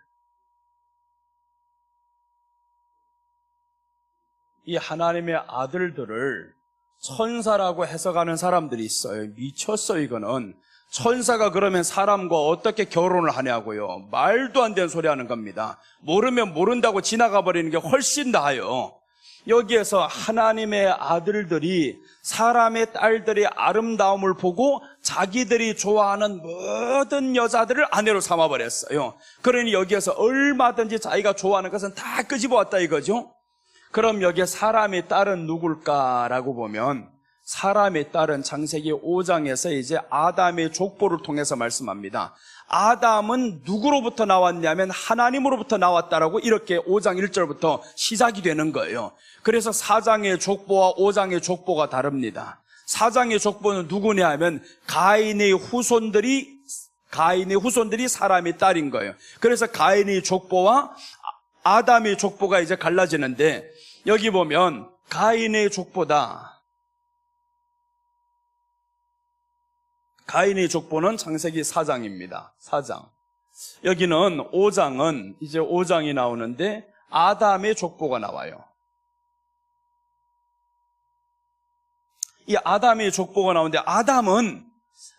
이 하나님의 아들들을 천사라고 해석하는 사람들이 있어요. 미쳤어 이거는. 천사가 그러면 사람과 어떻게 결혼을 하냐고요. 말도 안 되는 소리 하는 겁니다. 모르면 모른다고 지나가 버리는 게 훨씬 나아요. 여기에서 하나님의 아들들이 사람의 딸들의 아름다움을 보고 자기들이 좋아하는 모든 여자들을 아내로 삼아버렸어요. 그러니 여기에서 얼마든지 자기가 좋아하는 것은 다 끄집어왔다 이거죠. 그럼 여기에 사람의 딸은 누굴까라고 보면, 사람의 딸은 창세기 5장에서 이제 아담의 족보를 통해서 말씀합니다. 아담은 누구로부터 나왔냐면 하나님으로부터 나왔다라고 이렇게 5장 1절부터 시작이 되는 거예요. 그래서 4장의 족보와 5장의 족보가 다릅니다. 4장의 족보는 누구냐 하면 가인의 후손들이 사람의 딸인 거예요. 그래서 가인의 족보와 아담의 족보가 이제 갈라지는데, 여기 보면 가인의 족보는 창세기 4장입니다. 4장. 여기는 5장은 이제 5장이 나오는데 아담의 족보가 나와요. 이 아담의 족보가 나오는데, 아담은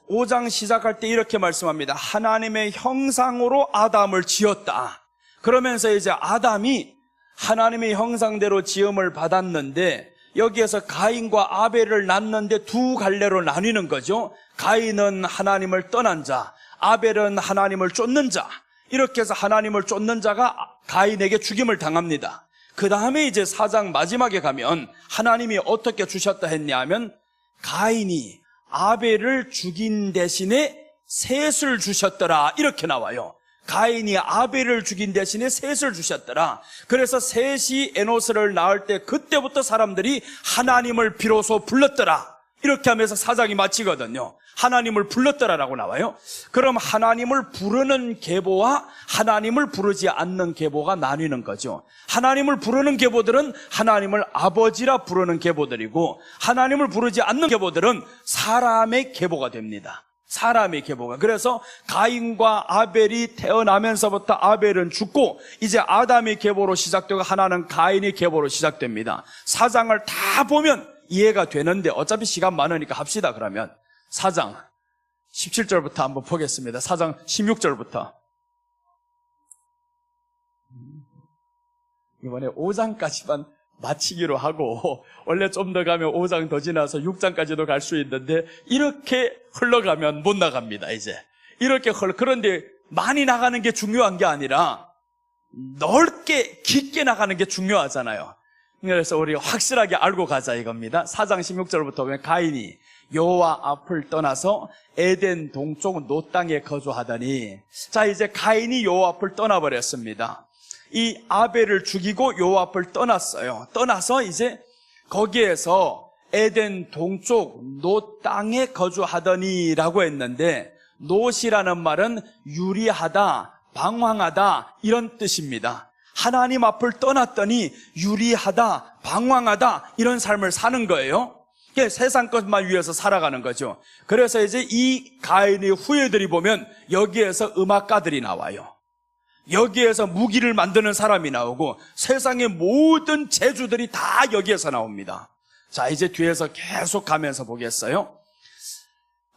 5장 시작할 때 이렇게 말씀합니다. 하나님의 형상으로 아담을 지었다. 그러면서 이제 아담이 하나님의 형상대로 지음을 받았는데 여기에서 가인과 아벨을 낳는데 두 갈래로 나뉘는 거죠. 가인은 하나님을 떠난 자, 아벨은 하나님을 쫓는 자. 이렇게 해서 하나님을 쫓는 자가 가인에게 죽임을 당합니다. 그 다음에 이제 4장 마지막에 가면 하나님이 어떻게 주셨다 했냐면 가인이 아벨을 죽인 대신에 셋을 주셨더라 이렇게 나와요. 가인이 아벨을 죽인 대신에 셋을 주셨더라. 그래서 셋이 에노스를 낳을 때 그때부터 사람들이 하나님을 비로소 불렀더라 이렇게 하면서 4장이 마치거든요. 하나님을 불렀더라라고 나와요. 그럼 하나님을 부르는 계보와 하나님을 부르지 않는 계보가 나뉘는 거죠. 하나님을 부르는 계보들은 하나님을 아버지라 부르는 계보들이고 하나님을 부르지 않는 계보들은 사람의 계보가 됩니다. 사람의 계보가. 그래서 가인과 아벨이 태어나면서부터 아벨은 죽고 이제 아담의 계보로 시작되고 하나는 가인의 계보로 시작됩니다. 4장을 다 보면 이해가 되는데 어차피 시간 많으니까 합시다. 그러면 4장 17절부터 한번 보겠습니다. 4장 16절부터. 이번에 5장까지만 마치기로 하고 원래 좀 더 가면 5장 더 지나서 6장까지도 갈 수 있는데 이렇게 흘러가면 못 나갑니다. 이제 이렇게 그런데 많이 나가는 게 중요한 게 아니라 넓게 깊게 나가는 게 중요하잖아요. 그래서 우리 확실하게 알고 가자 이겁니다. 4장 16절부터 보면 가인이 여호와 앞을 떠나서 에덴 동쪽 노 땅에 거주하더니, 자 이제 가인이 여호와 앞을 떠나버렸습니다. 이 아벨을 죽이고 여호와 앞을 떠났어요. 떠나서 이제 거기에서 에덴 동쪽 노 땅에 거주하더니라고 했는데, 노시라는 말은 유리하다, 방황하다 이런 뜻입니다. 하나님 앞을 떠났더니 유리하다, 방황하다 이런 삶을 사는 거예요. 세상 것만 위해서 살아가는 거죠. 그래서 이제 이 가인의 후예들이 보면 여기에서 음악가들이 나와요. 여기에서 무기를 만드는 사람이 나오고 세상의 모든 재주들이 다 여기에서 나옵니다. 자, 이제 뒤에서 계속 가면서 보겠어요.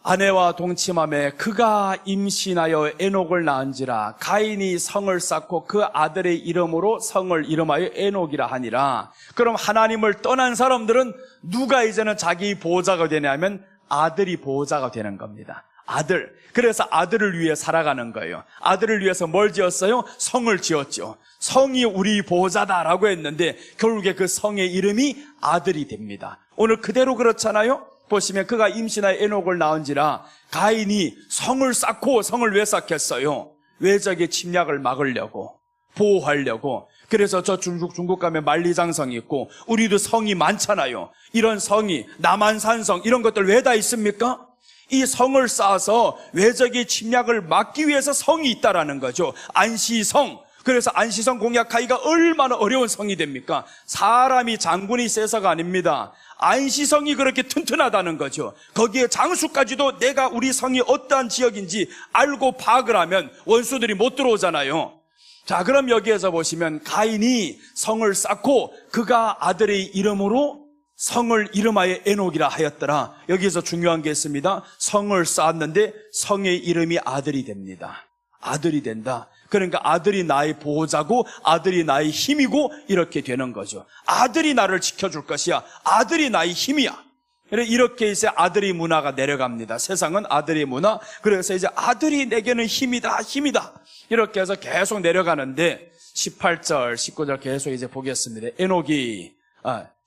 아내와 동침함에 그가 임신하여 에녹을 낳은지라. 가인이 성을 쌓고 그 아들의 이름으로 성을 이름하여 에녹이라 하니라. 그럼 하나님을 떠난 사람들은 누가 이제는 자기 보호자가 되냐면 아들이 보호자가 되는 겁니다. 아들. 그래서 아들을 위해 살아가는 거예요. 아들을 위해서 뭘 지었어요? 성을 지었죠. 성이 우리 보호자다라고 했는데 결국에 그 성의 이름이 아들이 됩니다. 오늘 그대로 그렇잖아요. 보시면 그가 임신하여 에녹을 낳은지라. 가인이 성을 쌓고, 성을 왜 쌓겠어요? 외적의 침략을 막으려고, 보호하려고. 그래서 저 중국 가면 만리장성이 있고 우리도 성이 많잖아요. 이런 성이, 남한산성 이런 것들 왜 다 있습니까? 이 성을 쌓아서 외적의 침략을 막기 위해서 성이 있다라는 거죠. 안시성. 그래서 안시성 공략하기가 얼마나 어려운 성이 됩니까? 사람이 장군이 세서가 아닙니다. 안시성이 그렇게 튼튼하다는 거죠. 거기에 장수까지도 내가 우리 성이 어떠한 지역인지 알고 파악을 하면 원수들이 못 들어오잖아요. 자, 그럼 여기에서 보시면 가인이 성을 쌓고 그가 아들의 이름으로 성을 이름하여 에녹이라 하였더라. 여기서 중요한 게 있습니다. 성을 쌓았는데 성의 이름이 아들이 됩니다. 아들이 된다. 그러니까 아들이 나의 보호자고 아들이 나의 힘이고 이렇게 되는 거죠. 아들이 나를 지켜줄 것이야. 아들이 나의 힘이야. 이렇게 이제 아들의 문화가 내려갑니다. 세상은 아들의 문화. 그래서 이제 아들이 내게는 힘이다, 힘이다. 이렇게 해서 계속 내려가는데 18절, 19절 계속 이제 보겠습니다. 에녹이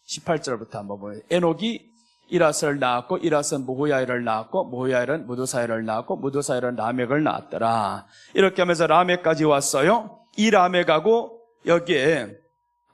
18절부터 한번 보여요. 에녹이 이라스를 낳았고 이라스는 무후야일을 낳았고 무후야일은 무두사일을 낳았고 무두사일은 라멕을 낳았더라. 이렇게 하면서 라멕까지 왔어요. 이 라멕하고 여기에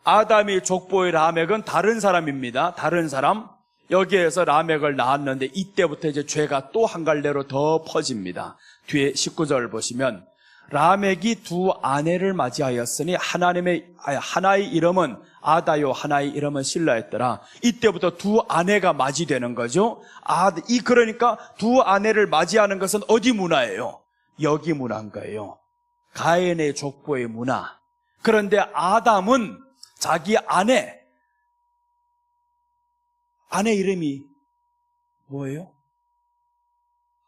아담이 족보의 라멕은 다른 사람입니다. 다른 사람. 여기에서 라멕을 낳았는데 이때부터 이제 죄가 또 한 갈래로 더 퍼집니다. 뒤에 19절 보시면 라멕이 두 아내를 맞이하였으니 하나의 이름은 아다요, 하나의 이름은 실라였더라. 이때부터 두 아내가 맞이되는 거죠. 그러니까 두 아내를 맞이하는 것은 어디 문화예요? 여기 문화인 거예요. 가인의 족보의 문화. 그런데 아담은 자기 아내 이름이 뭐예요?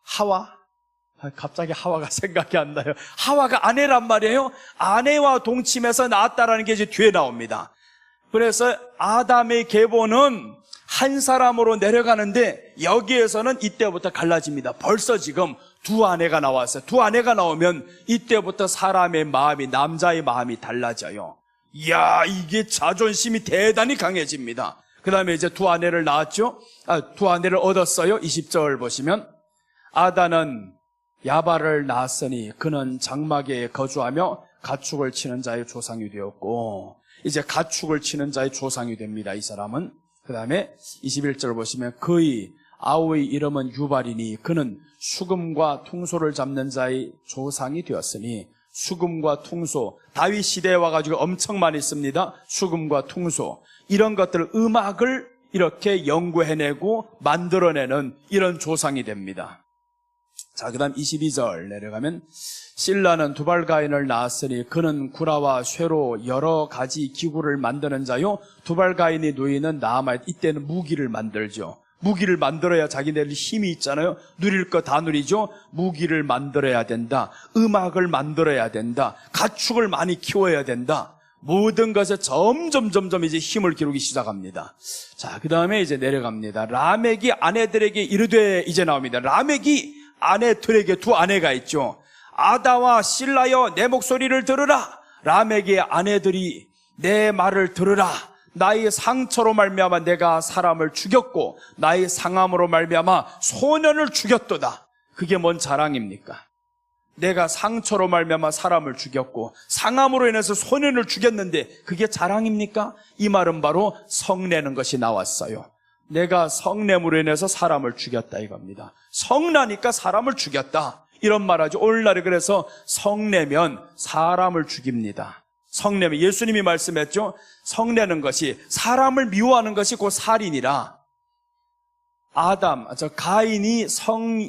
하와? 갑자기 하와가 생각이 안 나요. 하와가 아내란 말이에요. 아내와 동침해서 낳았다라는 게 이제 뒤에 나옵니다. 그래서 아담의 계보는 한 사람으로 내려가는데 여기에서는 이때부터 갈라집니다. 벌써 지금 두 아내가 나왔어요. 두 아내가 나오면 이때부터 사람의 마음이, 남자의 마음이 달라져요. 이야, 이게 자존심이 대단히 강해집니다. 그 다음에 이제 두 아내를 낳았죠. 두 아내를 얻었어요. 20절 보시면 아다는 야발을 낳았으니 그는 장막에 거주하며 가축을 치는 자의 조상이 되었고, 이제 가축을 치는 자의 조상이 됩니다. 이 사람은. 그 다음에 21절 보시면 그의 아우의 이름은 유발이니 그는 수금과 퉁소를 잡는 자의 조상이 되었으니, 수금과 퉁소, 다윗 시대에 와가지고 엄청 많이 씁니다. 수금과 퉁소, 이런 것들, 음악을 이렇게 연구해내고 만들어내는 이런 조상이 됩니다. 자, 그 다음 22절 내려가면 실라는 두발가인을 낳았으니 그는 구라와 쇠로 여러 가지 기구를 만드는 자요, 두발가인의 누이는 나아마, 이때는 무기를 만들죠. 무기를 만들어야 자기네들 힘이 있잖아요. 누릴 거 다 누리죠. 무기를 만들어야 된다. 음악을 만들어야 된다. 가축을 많이 키워야 된다. 모든 것에 점점 이제 힘을 기르기 시작합니다. 자, 그 다음에 이제 내려갑니다. 라멕이 아내들에게 이르되, 이제 나옵니다. 라멕이 아내들에게 두 아내가 있죠. 아다와 실라여 내 목소리를 들으라. 라멕의 아내들이 내 말을 들으라. 나의 상처로 말미암아 내가 사람을 죽였고 나의 상함으로 말미암아 소년을 죽였도다. 그게 뭔 자랑입니까? 내가 상처로 말미암아 사람을 죽였고 상함으로 인해서 소년을 죽였는데 그게 자랑입니까? 이 말은 바로 성내는 것이 나왔어요. 내가 성냄으로 인해서 사람을 죽였다 이겁니다. 성나니까 사람을 죽였다, 이런 말하죠. 오늘날에 그래서 성내면 사람을 죽입니다. 성내면, 예수님이 말씀했죠. 성내는 것이, 사람을 미워하는 것이 곧 살인이라. 가인이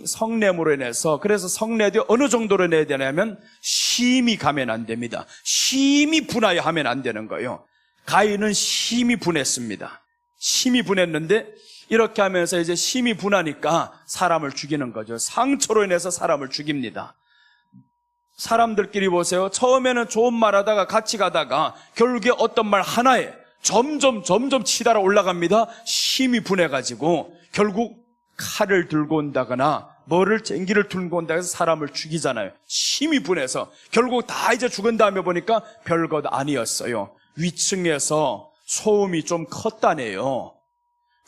성냄으로 인해서, 그래서 성내도 어느 정도로 내야 되냐면 심히 가면 안 됩니다. 심히 분하여 하면 안 되는 거예요. 가인은 심히 분했습니다. 심히 분했는데 이렇게 하면서 이제 심히 분하니까 사람을 죽이는 거죠. 상처로 인해서 사람을 죽입니다. 사람들끼리 보세요. 처음에는 좋은 말 하다가 같이 가다가 결국에 어떤 말 하나에 점점 치달아 올라갑니다. 심히 분해가지고 결국 칼을 들고 온다거나 쟁기를 들고 온다고 해서 사람을 죽이잖아요. 심히 분해서 결국 다 이제 죽은 다음에 보니까 별것 아니었어요. 위층에서 소음이 좀 컸다네요.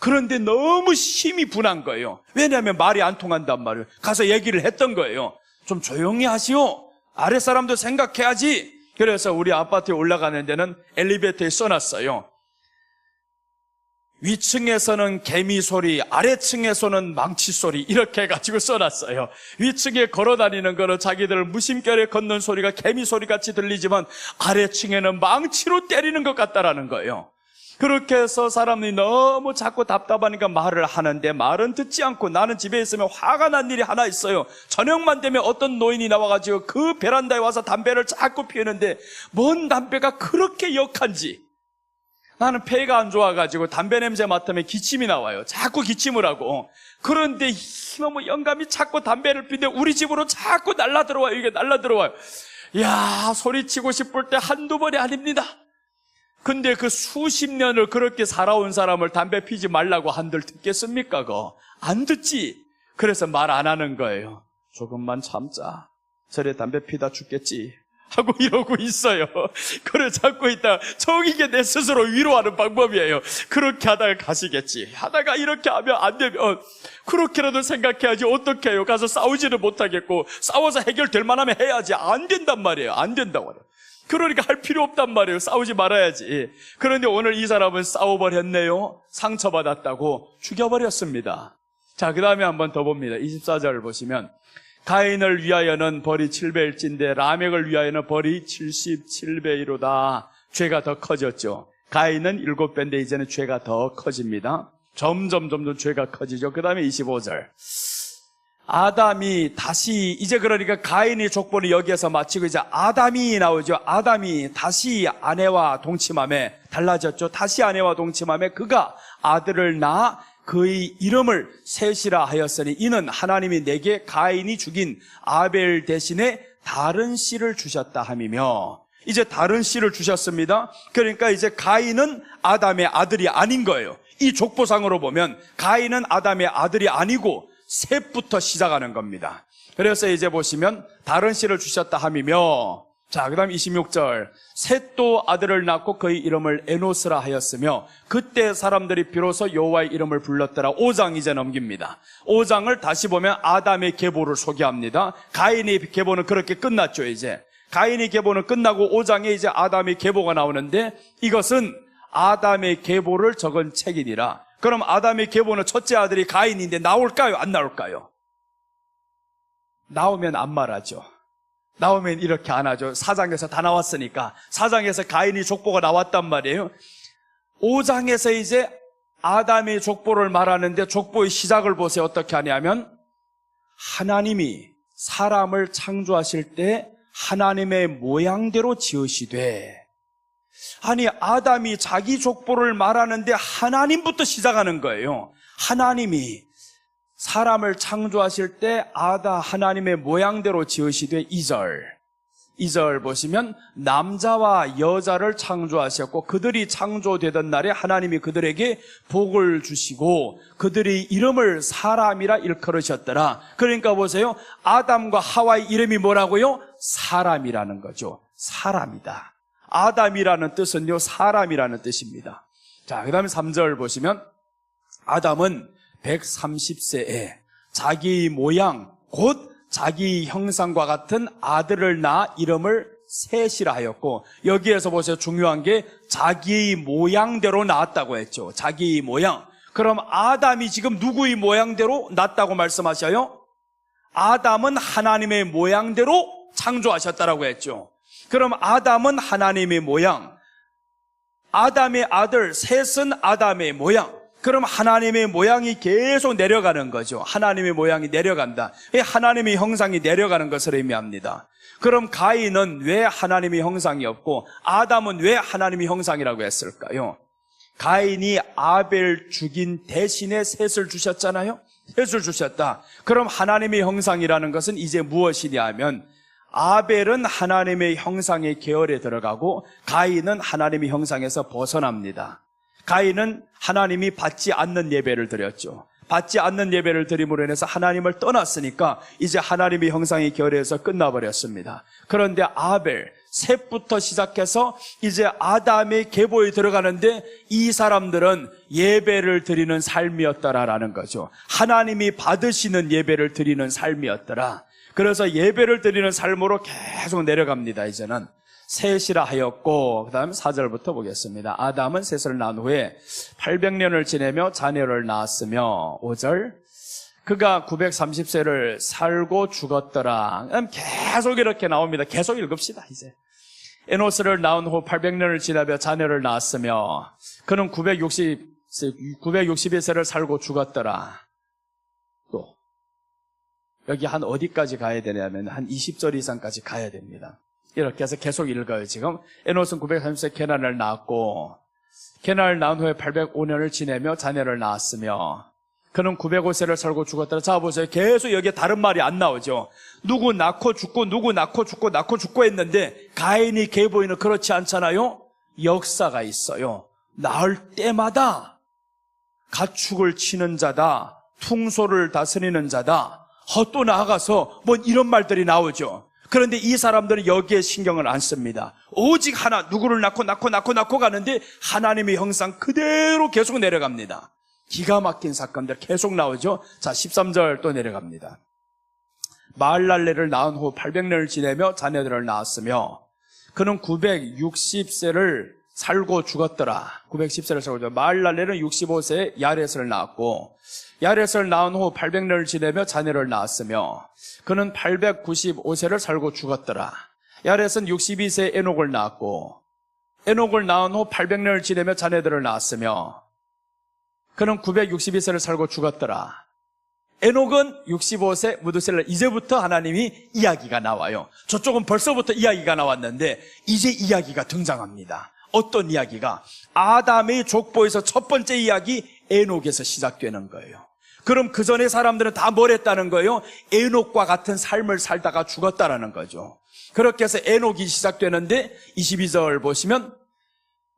그런데 너무 심히 분한 거예요. 왜냐하면 말이 안 통한단 말이에요. 가서 얘기를 했던 거예요. 좀 조용히 하시오. 아랫사람도 생각해야지. 그래서 우리 아파트에 올라가는 데는 엘리베이터에 써놨어요. 위층에서는 개미 소리, 아래층에서는 망치 소리, 이렇게 해가지고 써놨어요. 위층에 걸어다니는 거는 자기들 무심결에 걷는 소리가 개미 소리 같이 들리지만 아래층에는 망치로 때리는 것 같다라는 거예요. 그렇게 해서 사람들이 너무 자꾸 답답하니까 말을 하는데 말은 듣지 않고, 나는 집에 있으면 화가 난 일이 하나 있어요. 저녁만 되면 어떤 노인이 나와가지고 그 베란다에 와서 담배를 자꾸 피우는데 뭔 담배가 그렇게 역한지, 나는 폐가 안 좋아가지고 담배 냄새 맡으면 기침이 나와요. 자꾸 기침을 하고. 그런데 힘없는 영감이 자꾸 담배를 피는데 우리 집으로 자꾸 날라들어와요. 이게 날라들어와요. 이야, 소리치고 싶을 때 한두 번이 아닙니다. 근데 그 수십 년을 그렇게 살아온 사람을 담배 피지 말라고 한들 듣겠습니까? 안 듣지. 그래서 말 안 하는 거예요. 조금만 참자. 저래 담배 피다 죽겠지 하고 이러고 있어요. 그래 잡고 있다가 이게 내 스스로 위로하는 방법이에요. 그렇게 하다가 가시겠지. 하다가 이렇게 하면 안 되면 그렇게라도 생각해야지. 어떻게 해요? 가서 싸우지는 못하겠고, 싸워서 해결될 만하면 해야지. 안 된단 말이에요. 안 된다고 해요. 그러니까 할 필요 없단 말이에요. 싸우지 말아야지. 그런데 오늘 이 사람은 싸워버렸네요. 상처받았다고 죽여버렸습니다. 자, 그 다음에 한번 더 봅니다. 24절을 보시면 가인을 위하여는 벌이 7배일진데 라멕을 위하여는 벌이 77배이로다. 죄가 더 커졌죠. 가인은 7배인데 이제는 죄가 더 커집니다. 점점 죄가 커지죠. 그 다음에 25절. 아담이 다시, 이제 그러니까 가인의 족보는 여기에서 마치고 이제 아담이 나오죠. 아담이 다시 아내와 동침함에 달라졌죠. 다시 아내와 동침함에 그가 아들을 낳아 그의 이름을 셋이라 하였으니 이는 하나님이 내게 가인이 죽인 아벨 대신에 다른 씨를 주셨다 함이며, 이제 다른 씨를 주셨습니다. 그러니까 이제 가인은 아담의 아들이 아닌 거예요. 이 족보상으로 보면 가인은 아담의 아들이 아니고 셋부터 시작하는 겁니다. 그래서 이제 보시면 다른 씨를 주셨다 함이며, 자, 그 다음 26절. 셋도 아들을 낳고 그의 이름을 에노스라 하였으며 그때 사람들이 비로소 여호와의 이름을 불렀더라. 5장 이제 넘깁니다. 5장을 다시 보면 아담의 계보를 소개합니다. 가인의 계보는 그렇게 끝났죠. 이제 가인의 계보는 끝나고 5장에 이제 아담의 계보가 나오는데, 이것은 아담의 계보를 적은 책이니라. 그럼 아담의 계보는 첫째 아들이 가인인데 나올까요? 안 나올까요? 나오면 안 말하죠. 나오면 이렇게 안 하죠. 4장에서 다 나왔으니까. 4장에서 가인이 족보가 나왔단 말이에요. 5장에서 이제 아담의 족보를 말하는데 족보의 시작을 보세요. 어떻게 하냐면, 하나님이 사람을 창조하실 때 하나님의 모양대로 지으시되, 아니 아담이 자기 족보를 말하는데 하나님부터 시작하는 거예요. 하나님이 사람을 창조하실 때 하나님의 모양대로 지으시되 2절 보시면 남자와 여자를 창조하셨고 그들이 창조되던 날에 하나님이 그들에게 복을 주시고 그들의 이름을 사람이라 일컬으셨더라. 그러니까 보세요. 아담과 하와의 이름이 뭐라고요? 사람이라는 거죠. 사람이다. 아담이라는 뜻은요, 사람이라는 뜻입니다. 자, 그 다음에 3절 보시면 아담은 130세에 자기 모양 곧 자기 형상과 같은 아들을 낳아 이름을 셋이라 하였고, 여기에서 보세요. 중요한 게 자기의 모양대로 낳았다고 했죠. 자기의 모양. 그럼 아담이 지금 누구의 모양대로 낳았다고 말씀하셔요? 아담은 하나님의 모양대로 창조하셨다라고 했죠. 그럼 아담은 하나님의 모양, 아담의 아들 셋은 아담의 모양. 그럼 하나님의 모양이 계속 내려가는 거죠. 하나님의 모양이 내려간다. 하나님의 형상이 내려가는 것을 의미합니다. 그럼 가인은 왜 하나님의 형상이 없고 아담은 왜 하나님의 형상이라고 했을까요? 가인이 아벨 죽인 대신에 셋을 주셨잖아요. 셋을 주셨다. 그럼 하나님의 형상이라는 것은 이제 무엇이냐 하면, 아벨은 하나님의 형상의 계열에 들어가고 가인은 하나님의 형상에서 벗어납니다. 가인은 하나님이 받지 않는 예배를 드렸죠. 받지 않는 예배를 드림으로 인해서 하나님을 떠났으니까 이제 하나님의 형상의 결에서 끝나버렸습니다. 그런데 아벨, 셋부터 시작해서 이제 아담의 계보에 들어가는데 이 사람들은 예배를 드리는 삶이었더라라는 거죠. 하나님이 받으시는 예배를 드리는 삶이었더라. 그래서 예배를 드리는 삶으로 계속 내려갑니다. 이제는 셋이라 하였고, 그 다음 4절부터 보겠습니다. 아담은 셋을 낳은 후에 800년을 지내며 자녀를 낳았으며, 5절 그가 930세를 살고 죽었더라. 계속 이렇게 나옵니다. 계속 읽읍시다. 이제 에노스를 낳은 후 800년을 지나며 자녀를 낳았으며 그는 961세를 살고 죽었더라. 또 여기 한 어디까지 가야 되냐면 한 20절 이상까지 가야 됩니다. 이렇게 해서 계속 읽어요. 지금 에노스는 930세 케난을 낳았고, 케난을 낳은 후에 805년을 지내며 자녀를 낳았으며 그는 905세를 살고 죽었더라. 자 보세요. 계속 여기에 다른 말이 안 나오죠. 누구 낳고 죽고 누구 낳고 죽고 낳고 죽고 했는데 가인이 계보에는 그렇지 않잖아요. 역사가 있어요. 낳을 때마다 가축을 치는 자다, 퉁소를 다스리는 자다, 또 나아가서 뭐 이런 말들이 나오죠. 그런데 이 사람들은 여기에 신경을 안 씁니다. 오직 하나, 누구를 낳고 가는데 하나님의 형상 그대로 계속 내려갑니다. 기가 막힌 사건들 계속 나오죠. 자, 13절 또 내려갑니다. 마할랄레를 낳은 후 800년을 지내며 자녀들을 낳았으며 그는 960세를 살고 죽었더라. 910세를 살고 죽었더라. 마할랄레는 65세에 야렛을 낳았고, 야렛을 낳은 후 800년을 지내며 자녀를 낳았으며 그는 895세를 살고 죽었더라. 야렛은 62세에 에녹을 낳았고, 에녹을 낳은 후 800년을 지내며 자녀들을 낳았으며 그는 962세를 살고 죽었더라. 에녹은 65세 무드셀라. 이제부터 하나님이 이야기가 나와요. 저쪽은 벌써부터 이야기가 나왔는데 이제 이야기가 등장합니다. 어떤 이야기가? 아담의 족보에서 첫 번째 이야기 에녹에서 시작되는 거예요. 그럼 그 전에 사람들은 다 뭘 했다는 거예요? 에녹과 같은 삶을 살다가 죽었다라는 거죠. 그렇게 해서 에녹이 시작되는데 22절 보시면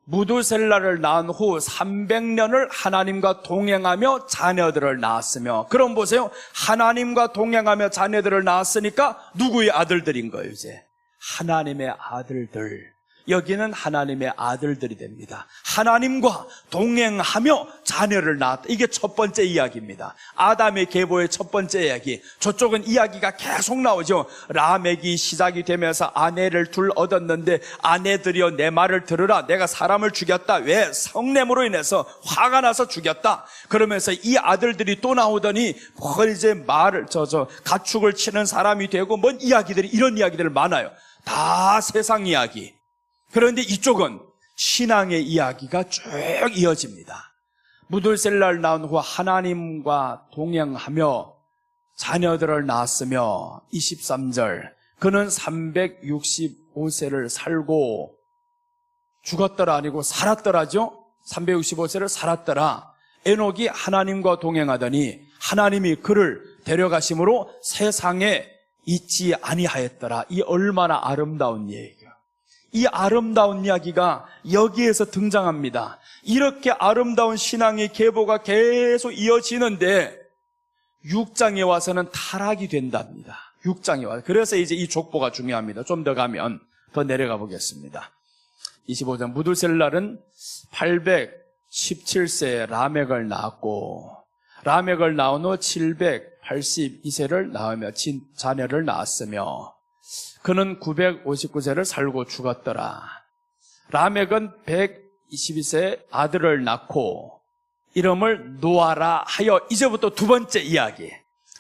무두셀라를 낳은 후 300년을 하나님과 동행하며 자녀들을 낳았으며, 그럼 보세요. 하나님과 동행하며 자녀들을 낳았으니까 누구의 아들들인 거예요? 이제 하나님의 아들들. 여기는 하나님의 아들들이 됩니다. 하나님과 동행하며 자녀를 낳았다. 이게 첫 번째 이야기입니다. 아담의 계보의 첫 번째 이야기. 저쪽은 이야기가 계속 나오죠. 라멕이 시작이 되면서 아내를 둘 얻었는데 아내들이여 내 말을 들으라. 내가 사람을 죽였다. 왜? 성냄으로 인해서 화가 나서 죽였다. 그러면서 이 아들들이 또 나오더니 이제 가축을 치는 사람이 되고 뭔 이야기들이, 이런 이야기들 많아요. 다 세상 이야기. 그런데 이쪽은 신앙의 이야기가 쭉 이어집니다. 무들셀라를 낳은 후 하나님과 동행하며 자녀들을 낳았으며, 23절 그는 365세를 살고 죽었더라 아니고 살았더라죠. 365세를 살았더라. 에녹이 하나님과 동행하더니 하나님이 그를 데려가심으로 세상에 있지 아니하였더라. 이 얼마나 아름다운 얘기예요. 이 아름다운 이야기가 여기에서 등장합니다. 이렇게 아름다운 신앙의 계보가 계속 이어지는데 6장에 와서는 타락이 된답니다. 6장에 와서. 그래서 이제 이 족보가 중요합니다. 좀 더 가면 더 내려가 보겠습니다. 25장 무두셀랄은 817세에 라멕을 낳았고, 라멕을 낳은 후 782세를 낳으며 자녀를 낳았으며, 그는 959세를 살고 죽었더라. 라멕은 122세에 아들을 낳고 이름을 노아라 하여, 이제부터 두 번째 이야기.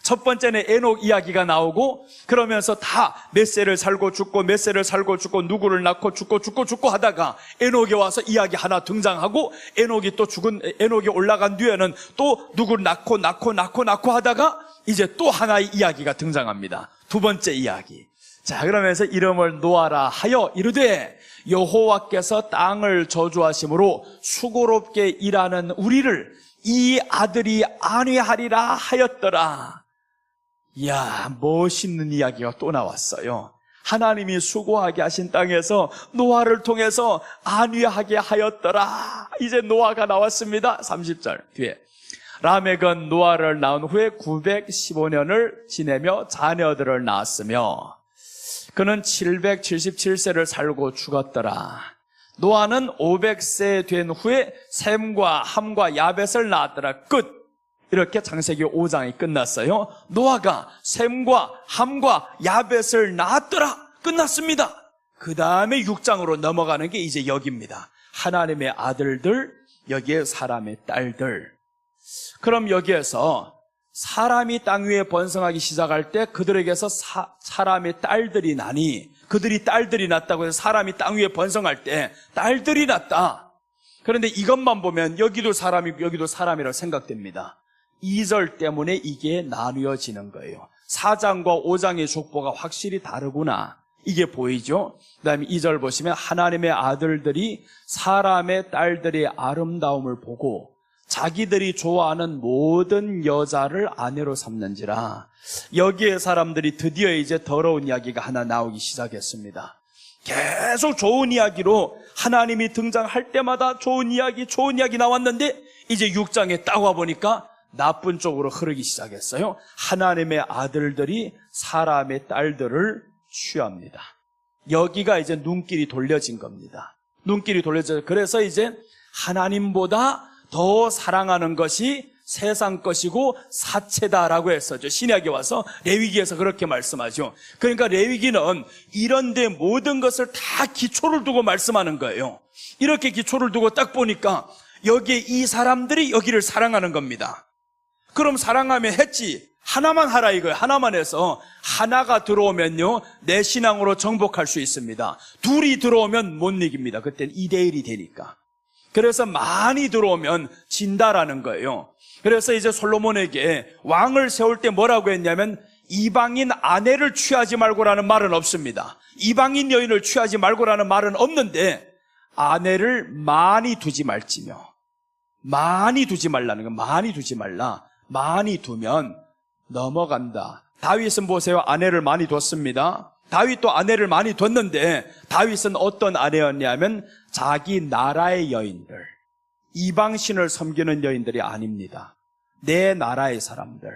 첫 번째는 에녹 이야기가 나오고, 그러면서 다 몇 세를 살고 죽고 몇 세를 살고 죽고 누구를 낳고 죽고 하다가 에녹에 와서 이야기 하나 등장하고, 에녹이 올라간 뒤에는 또 누구를 낳고 하다가 이제 또 하나의 이야기가 등장합니다. 두 번째 이야기. 자, 그러면서 이름을 노아라 하여 이르되 여호와께서 땅을 저주하심으로 수고롭게 일하는 우리를 이 아들이 안위하리라 하였더라. 이야, 멋있는 이야기가 또 나왔어요. 하나님이 수고하게 하신 땅에서 노아를 통해서 안위하게 하였더라. 이제 노아가 나왔습니다. 30절 뒤에. 라멕은 노아를 낳은 후에 915년을 지내며 자녀들을 낳았으며, 그는 777세를 살고 죽었더라. 노아는 500세 된 후에 셈과 함과 야벳을 낳았더라. 끝. 이렇게 창세기 5장이 끝났어요. 노아가 셈과 함과 야벳을 낳았더라. 끝났습니다. 그 다음에 6장으로 넘어가는 게 이제 여기입니다. 하나님의 아들들, 여기에 사람의 딸들. 그럼 여기에서 사람이 땅 위에 번성하기 시작할 때 그들에게서 사람의 딸들이 나니, 그들이 딸들이 낳았다고 해서 사람이 땅 위에 번성할 때 딸들이 낳았다. 그런데 이것만 보면 여기도 사람이라고 생각됩니다. 2절 때문에 이게 나뉘어지는 거예요. 4장과 5장의 족보가 확실히 다르구나, 이게 보이죠? 그 다음에 2절 보시면 하나님의 아들들이 사람의 딸들의 아름다움을 보고 자기들이 좋아하는 모든 여자를 아내로 삼는지라. 여기에 사람들이 드디어 이제 더러운 이야기가 하나 나오기 시작했습니다. 계속 좋은 이야기로 하나님이 등장할 때마다 좋은 이야기 나왔는데 이제 6장에 딱 와보니까 나쁜 쪽으로 흐르기 시작했어요. 하나님의 아들들이 사람의 딸들을 취합니다. 여기가 이제 눈길이 돌려진 겁니다. 눈길이 돌려져서, 그래서 이제 하나님보다 더 사랑하는 것이 세상 것이고 사체다라고 했었죠. 신약에 와서 레위기에서 그렇게 말씀하죠. 그러니까 레위기는 이런데 모든 것을 다 기초를 두고 말씀하는 거예요. 이렇게 기초를 두고 딱 보니까 여기에 이 사람들이 여기를 사랑하는 겁니다. 그럼 사랑하면 했지, 하나만 하라 이거예요. 하나만 해서 하나가 들어오면요 내 신앙으로 정복할 수 있습니다. 둘이 들어오면 못 이깁니다. 그때는 2대1이 되니까. 그래서 많이 들어오면 진다라는 거예요. 그래서 이제 솔로몬에게 왕을 세울 때 뭐라고 했냐면 이방인 아내를 취하지 말고라는 말은 없습니다. 이방인 여인을 취하지 말고라는 말은 없는데 아내를 많이 두지 말지며 많이 두지 말라는 거. 많이 두지 말라. 많이 두면 넘어간다. 다윗은 보세요. 아내를 많이 뒀습니다. 다윗도 아내를 많이 뒀는데 다윗은 어떤 아내였냐면 자기 나라의 여인들, 이방신을 섬기는 여인들이 아닙니다. 내 나라의 사람들,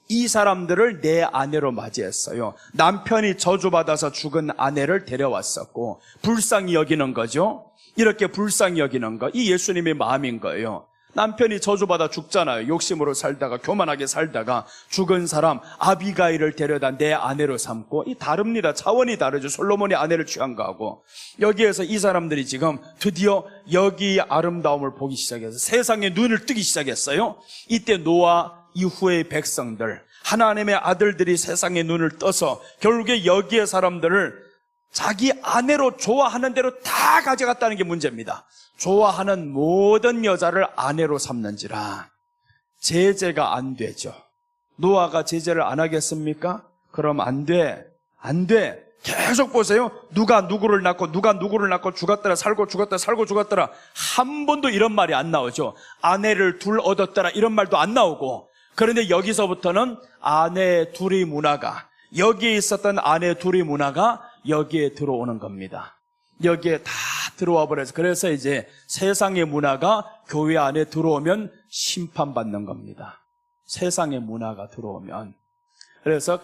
이 사람들을 내 아내로 맞이했어요. 남편이 저주받아서 죽은 아내를 데려왔었고 불쌍히 여기는 거죠. 이렇게 불쌍히 여기는 거, 이 예수님의 마음인 거예요. 남편이 저주받아 죽잖아요. 욕심으로 살다가, 교만하게 살다가 죽은 사람 아비가일을 데려다 내 아내로 삼고, 이 다릅니다. 차원이 다르죠. 솔로몬이 아내를 취한 거하고. 여기에서 이 사람들이 지금 드디어 여기의 아름다움을 보기 시작해서 세상에 눈을 뜨기 시작했어요. 이때 노아 이후의 백성들, 하나님의 아들들이 세상에 눈을 떠서 결국에 여기의 사람들을 자기 아내로 좋아하는 대로 다 가져갔다는 게 문제입니다. 좋아하는 모든 여자를 아내로 삼는지라 제재가 안 되죠. 노아가 제재를 안 하겠습니까? 그럼 안 돼. 계속 보세요. 누가 누구를 낳고 죽었더라 살고 죽었더라. 한 번도 이런 말이 안 나오죠. 아내를 둘 얻었더라 이런 말도 안 나오고. 그런데 여기서부터는 아내 둘의 문화가, 여기에 있었던 아내 둘의 문화가 여기에 들어오는 겁니다. 여기에 다 들어와 버려서, 그래서 이제 세상의 문화가 교회 안에 들어오면 심판받는 겁니다. 세상의 문화가 들어오면. 그래서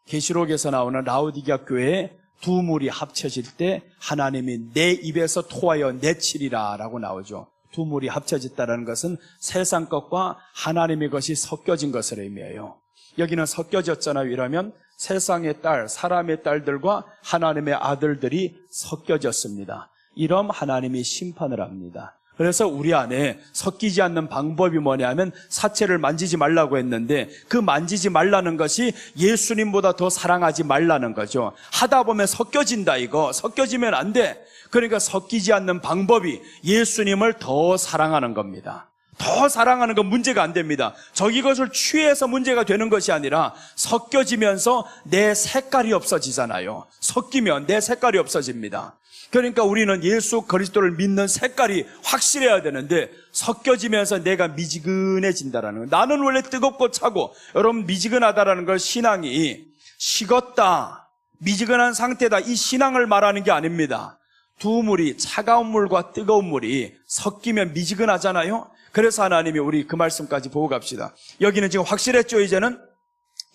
계시록에서 나오는 라오디게아 교회에 두 물이 합쳐질 때 하나님이 내 입에서 토하여 내치리라 라고 나오죠. 두 물이 합쳐졌다는 것은 세상 것과 하나님의 것이 섞여진 것을 의미해요. 여기는 섞여졌잖아요. 이러면 세상의 딸, 사람의 딸들과 하나님의 아들들이 섞여졌습니다. 이럼 하나님이 심판을 합니다. 그래서 우리 안에 섞이지 않는 방법이 뭐냐면 사체를 만지지 말라고 했는데, 그 만지지 말라는 것이 예수님보다 더 사랑하지 말라는 거죠. 하다 보면 섞여진다, 이거. 섞여지면 안 돼. 그러니까 섞이지 않는 방법이 예수님을 더 사랑하는 겁니다. 더 사랑하는 건 문제가 안 됩니다. 이것을 취해서 문제가 되는 것이 아니라 섞여지면서 내 색깔이 없어지잖아요. 섞이면 내 색깔이 없어집니다. 그러니까 우리는 예수 그리스도를 믿는 색깔이 확실해야 되는데 섞여지면서 내가 미지근해진다라는 거. 나는 원래 뜨겁고 차고, 여러분 미지근하다라는 걸 신앙이 식었다, 미지근한 상태다, 이 신앙을 말하는 게 아닙니다. 두 물이, 차가운 물과 뜨거운 물이 섞이면 미지근하잖아요. 그래서 하나님이 우리 그 말씀까지 보고 갑시다. 여기는 지금 확실했죠. 이제는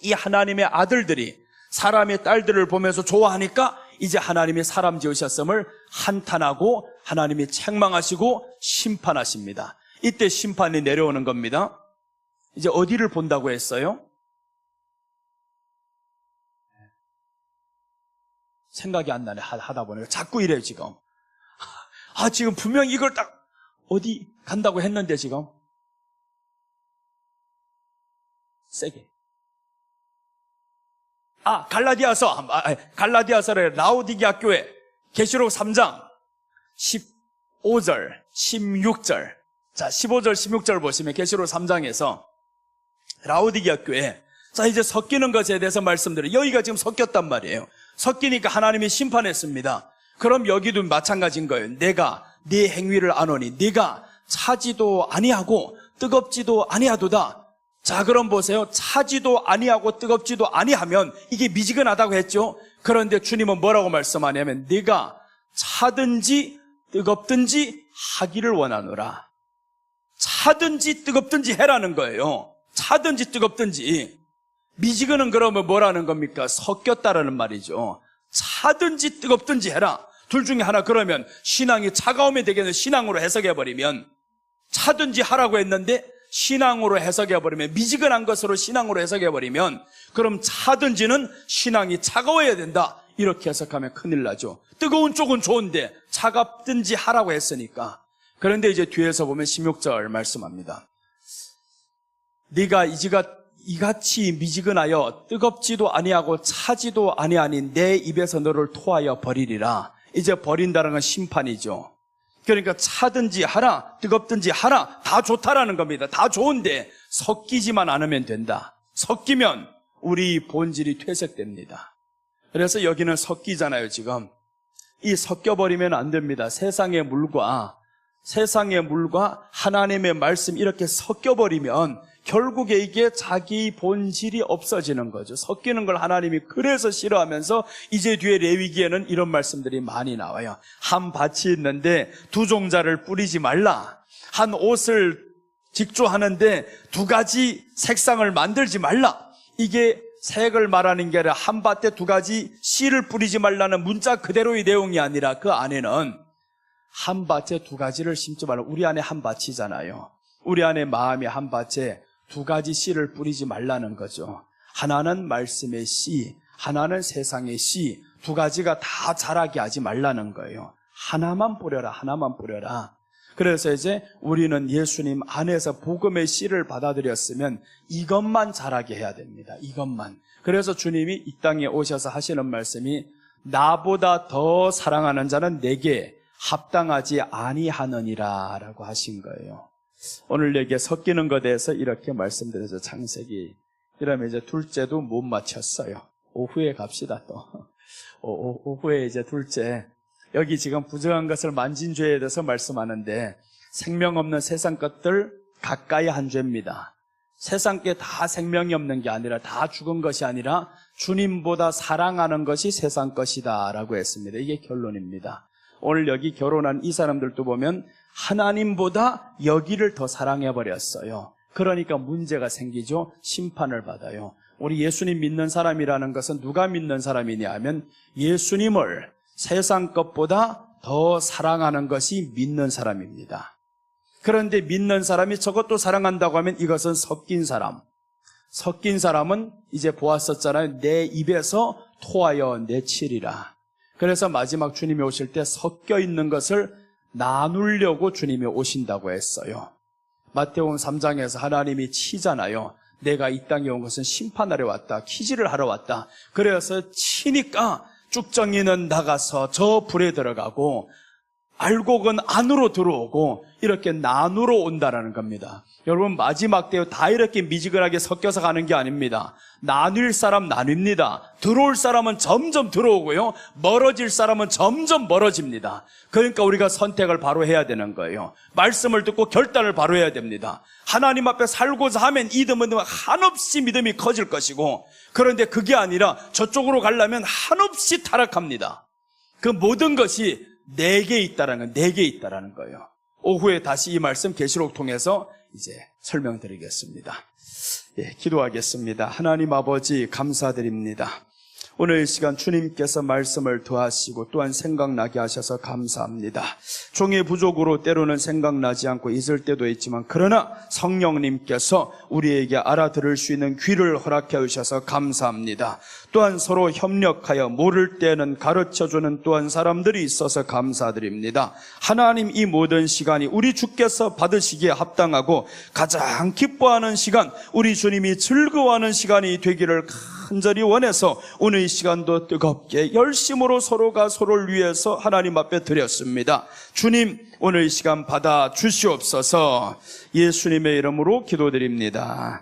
이 하나님의 아들들이 사람의 딸들을 보면서 좋아하니까 이제 하나님이 사람 지으셨음을 한탄하고 하나님이 책망하시고 심판하십니다. 이때 심판이 내려오는 겁니다. 이제 어디를 본다고 했어요? 생각이 안 나네. 하다 보니까 자꾸 이래요 지금. 지금 분명히 이걸 딱 어디 간다고 했는데 지금 세게. 갈라디아서래. 라오디게아 교회 계시록 3장 15절 16절. 자, 15절 16절 보시면 계시록 3장에서 라오디게아 교회, 자 이제 섞이는 것에 대해서 말씀드려요. 여기가 지금 섞였단 말이에요. 섞이니까 하나님이 심판했습니다. 그럼 여기도 마찬가지인 거예요. 내가 네 행위를 아노니 네가 차지도 아니하고 뜨겁지도 아니하도다. 자, 그럼 보세요. 차지도 아니하고 뜨겁지도 아니하면 이게 미지근하다고 했죠. 그런데 주님은 뭐라고 말씀하냐면 네가 차든지 뜨겁든지 하기를 원하노라. 차든지 뜨겁든지 해라는 거예요. 차든지 뜨겁든지. 미지근은 그러면 뭐라는 겁니까? 섞였다라는 말이죠. 차든지 뜨겁든지 해라. 둘 중에 하나. 그러면 신앙이 차가우면 되겠네. 신앙으로 해석해버리면 차든지 하라고 했는데 신앙으로 해석해버리면, 미지근한 것으로 신앙으로 해석해버리면, 그럼 차든지는 신앙이 차가워야 된다 이렇게 해석하면 큰일 나죠. 뜨거운 쪽은 좋은데 차갑든지 하라고 했으니까. 그런데 이제 뒤에서 보면 16절 말씀합니다. 네가 이같이 미지근하여 뜨겁지도 아니하고 차지도 아니하니 내 입에서 너를 토하여 버리리라. 이제 버린다는 건 심판이죠. 그러니까 차든지 하라, 뜨겁든지 하라, 다 좋다라는 겁니다. 다 좋은데 섞이지만 않으면 된다. 섞이면 우리 본질이 퇴색됩니다. 그래서 여기는 섞이잖아요. 지금 이 섞여버리면 안 됩니다. 세상의 물과 세상의 물과 하나님의 말씀 이렇게 섞여버리면 결국에 이게 자기 본질이 없어지는 거죠. 섞이는 걸 하나님이 그래서 싫어하면서 이제 뒤에 레위기에는 이런 말씀들이 많이 나와요. 한 밭이 있는데 두 종자를 뿌리지 말라. 한 옷을 직조하는데 두 가지 색상을 만들지 말라. 이게 색을 말하는 게 아니라 한 밭에 두 가지 씨를 뿌리지 말라는 문자 그대로의 내용이 아니라 그 안에는 한 밭에 두 가지를 심지 말라. 우리 안에 한 밭이잖아요. 우리 안에 마음이 한 밭에 두 가지 씨를 뿌리지 말라는 거죠. 하나는 말씀의 씨, 하나는 세상의 씨, 두 가지가 다 자라게 하지 말라는 거예요. 하나만 뿌려라, 하나만 뿌려라. 그래서 이제 우리는 예수님 안에서 복음의 씨를 받아들였으면 이것만 자라게 해야 됩니다. 이것만. 그래서 주님이 이 땅에 오셔서 하시는 말씀이 나보다 더 사랑하는 자는 내게 합당하지 아니하느니라 라고 하신 거예요. 오늘 여기에 섞이는 것에 대해서 이렇게 말씀드려서 창세기. 이러면 이제 둘째도 못 맞췄어요. 오후에 갑시다 또. 오후에 이제 둘째. 여기 지금 부정한 것을 만진 죄에 대해서 말씀하는데 생명 없는 세상 것들 가까이 한 죄입니다. 세상 게 다 생명이 없는 게 아니라 다 죽은 것이 아니라 주님보다 사랑하는 것이 세상 것이다 라고 했습니다. 이게 결론입니다. 오늘 여기 결혼한 이 사람들도 보면 하나님보다 여기를 더 사랑해버렸어요. 그러니까 문제가 생기죠. 심판을 받아요. 우리 예수님 믿는 사람이라는 것은 누가 믿는 사람이냐 하면 예수님을 세상 것보다 더 사랑하는 것이 믿는 사람입니다. 그런데 믿는 사람이 저것도 사랑한다고 하면 이것은 섞인 사람. 섞인 사람은 이제 보았었잖아요. 내 입에서 토하여 내치리라. 그래서 마지막 주님이 오실 때 섞여 있는 것을 나누려고 주님이 오신다고 했어요. 마태복음 3장에서 하나님이 치잖아요. 내가 이 땅에 온 것은 심판하러 왔다. 키질을 하러 왔다. 그래서 치니까 쭉정이는 나가서 저 불에 들어가고 알곡은 안으로 들어오고 이렇게 나누러 온다라는 겁니다. 여러분 마지막 때 다 이렇게 미지근하게 섞여서 가는 게 아닙니다. 나눌 사람 나뉩니다. 들어올 사람은 점점 들어오고요. 멀어질 사람은 점점 멀어집니다. 그러니까 우리가 선택을 바로 해야 되는 거예요. 말씀을 듣고 결단을 바로 해야 됩니다. 하나님 앞에 살고자 하면 이듬은 한없이 믿음이 커질 것이고 그런데 그게 아니라 저쪽으로 가려면 한없이 타락합니다. 그 모든 것이 내게 있다라는 거예요. 내게 있다라는 거예요. 오후에 다시 이 말씀 계시록 통해서 이제 설명드리겠습니다. 예, 기도하겠습니다. 하나님 아버지 감사드립니다. 오늘 이 시간 주님께서 말씀을 더하시고 또한 생각나게 하셔서 감사합니다. 종의 부족으로 때로는 생각나지 않고 있을 때도 있지만 그러나 성령님께서 우리에게 알아들을 수 있는 귀를 허락해 주셔서 감사합니다. 또한 서로 협력하여 모를 때는 가르쳐주는 또한 사람들이 있어서 감사드립니다. 하나님 이 모든 시간이 우리 주께서 받으시기에 합당하고 가장 기뻐하는 시간, 우리 주님이 즐거워하는 시간이 되기를 간절히 원해서 오늘 이 시간도 뜨겁게 열심으로 서로가 서로를 위해서 하나님 앞에 드렸습니다. 주님 오늘 이 시간 받아 주시옵소서. 예수님의 이름으로 기도드립니다.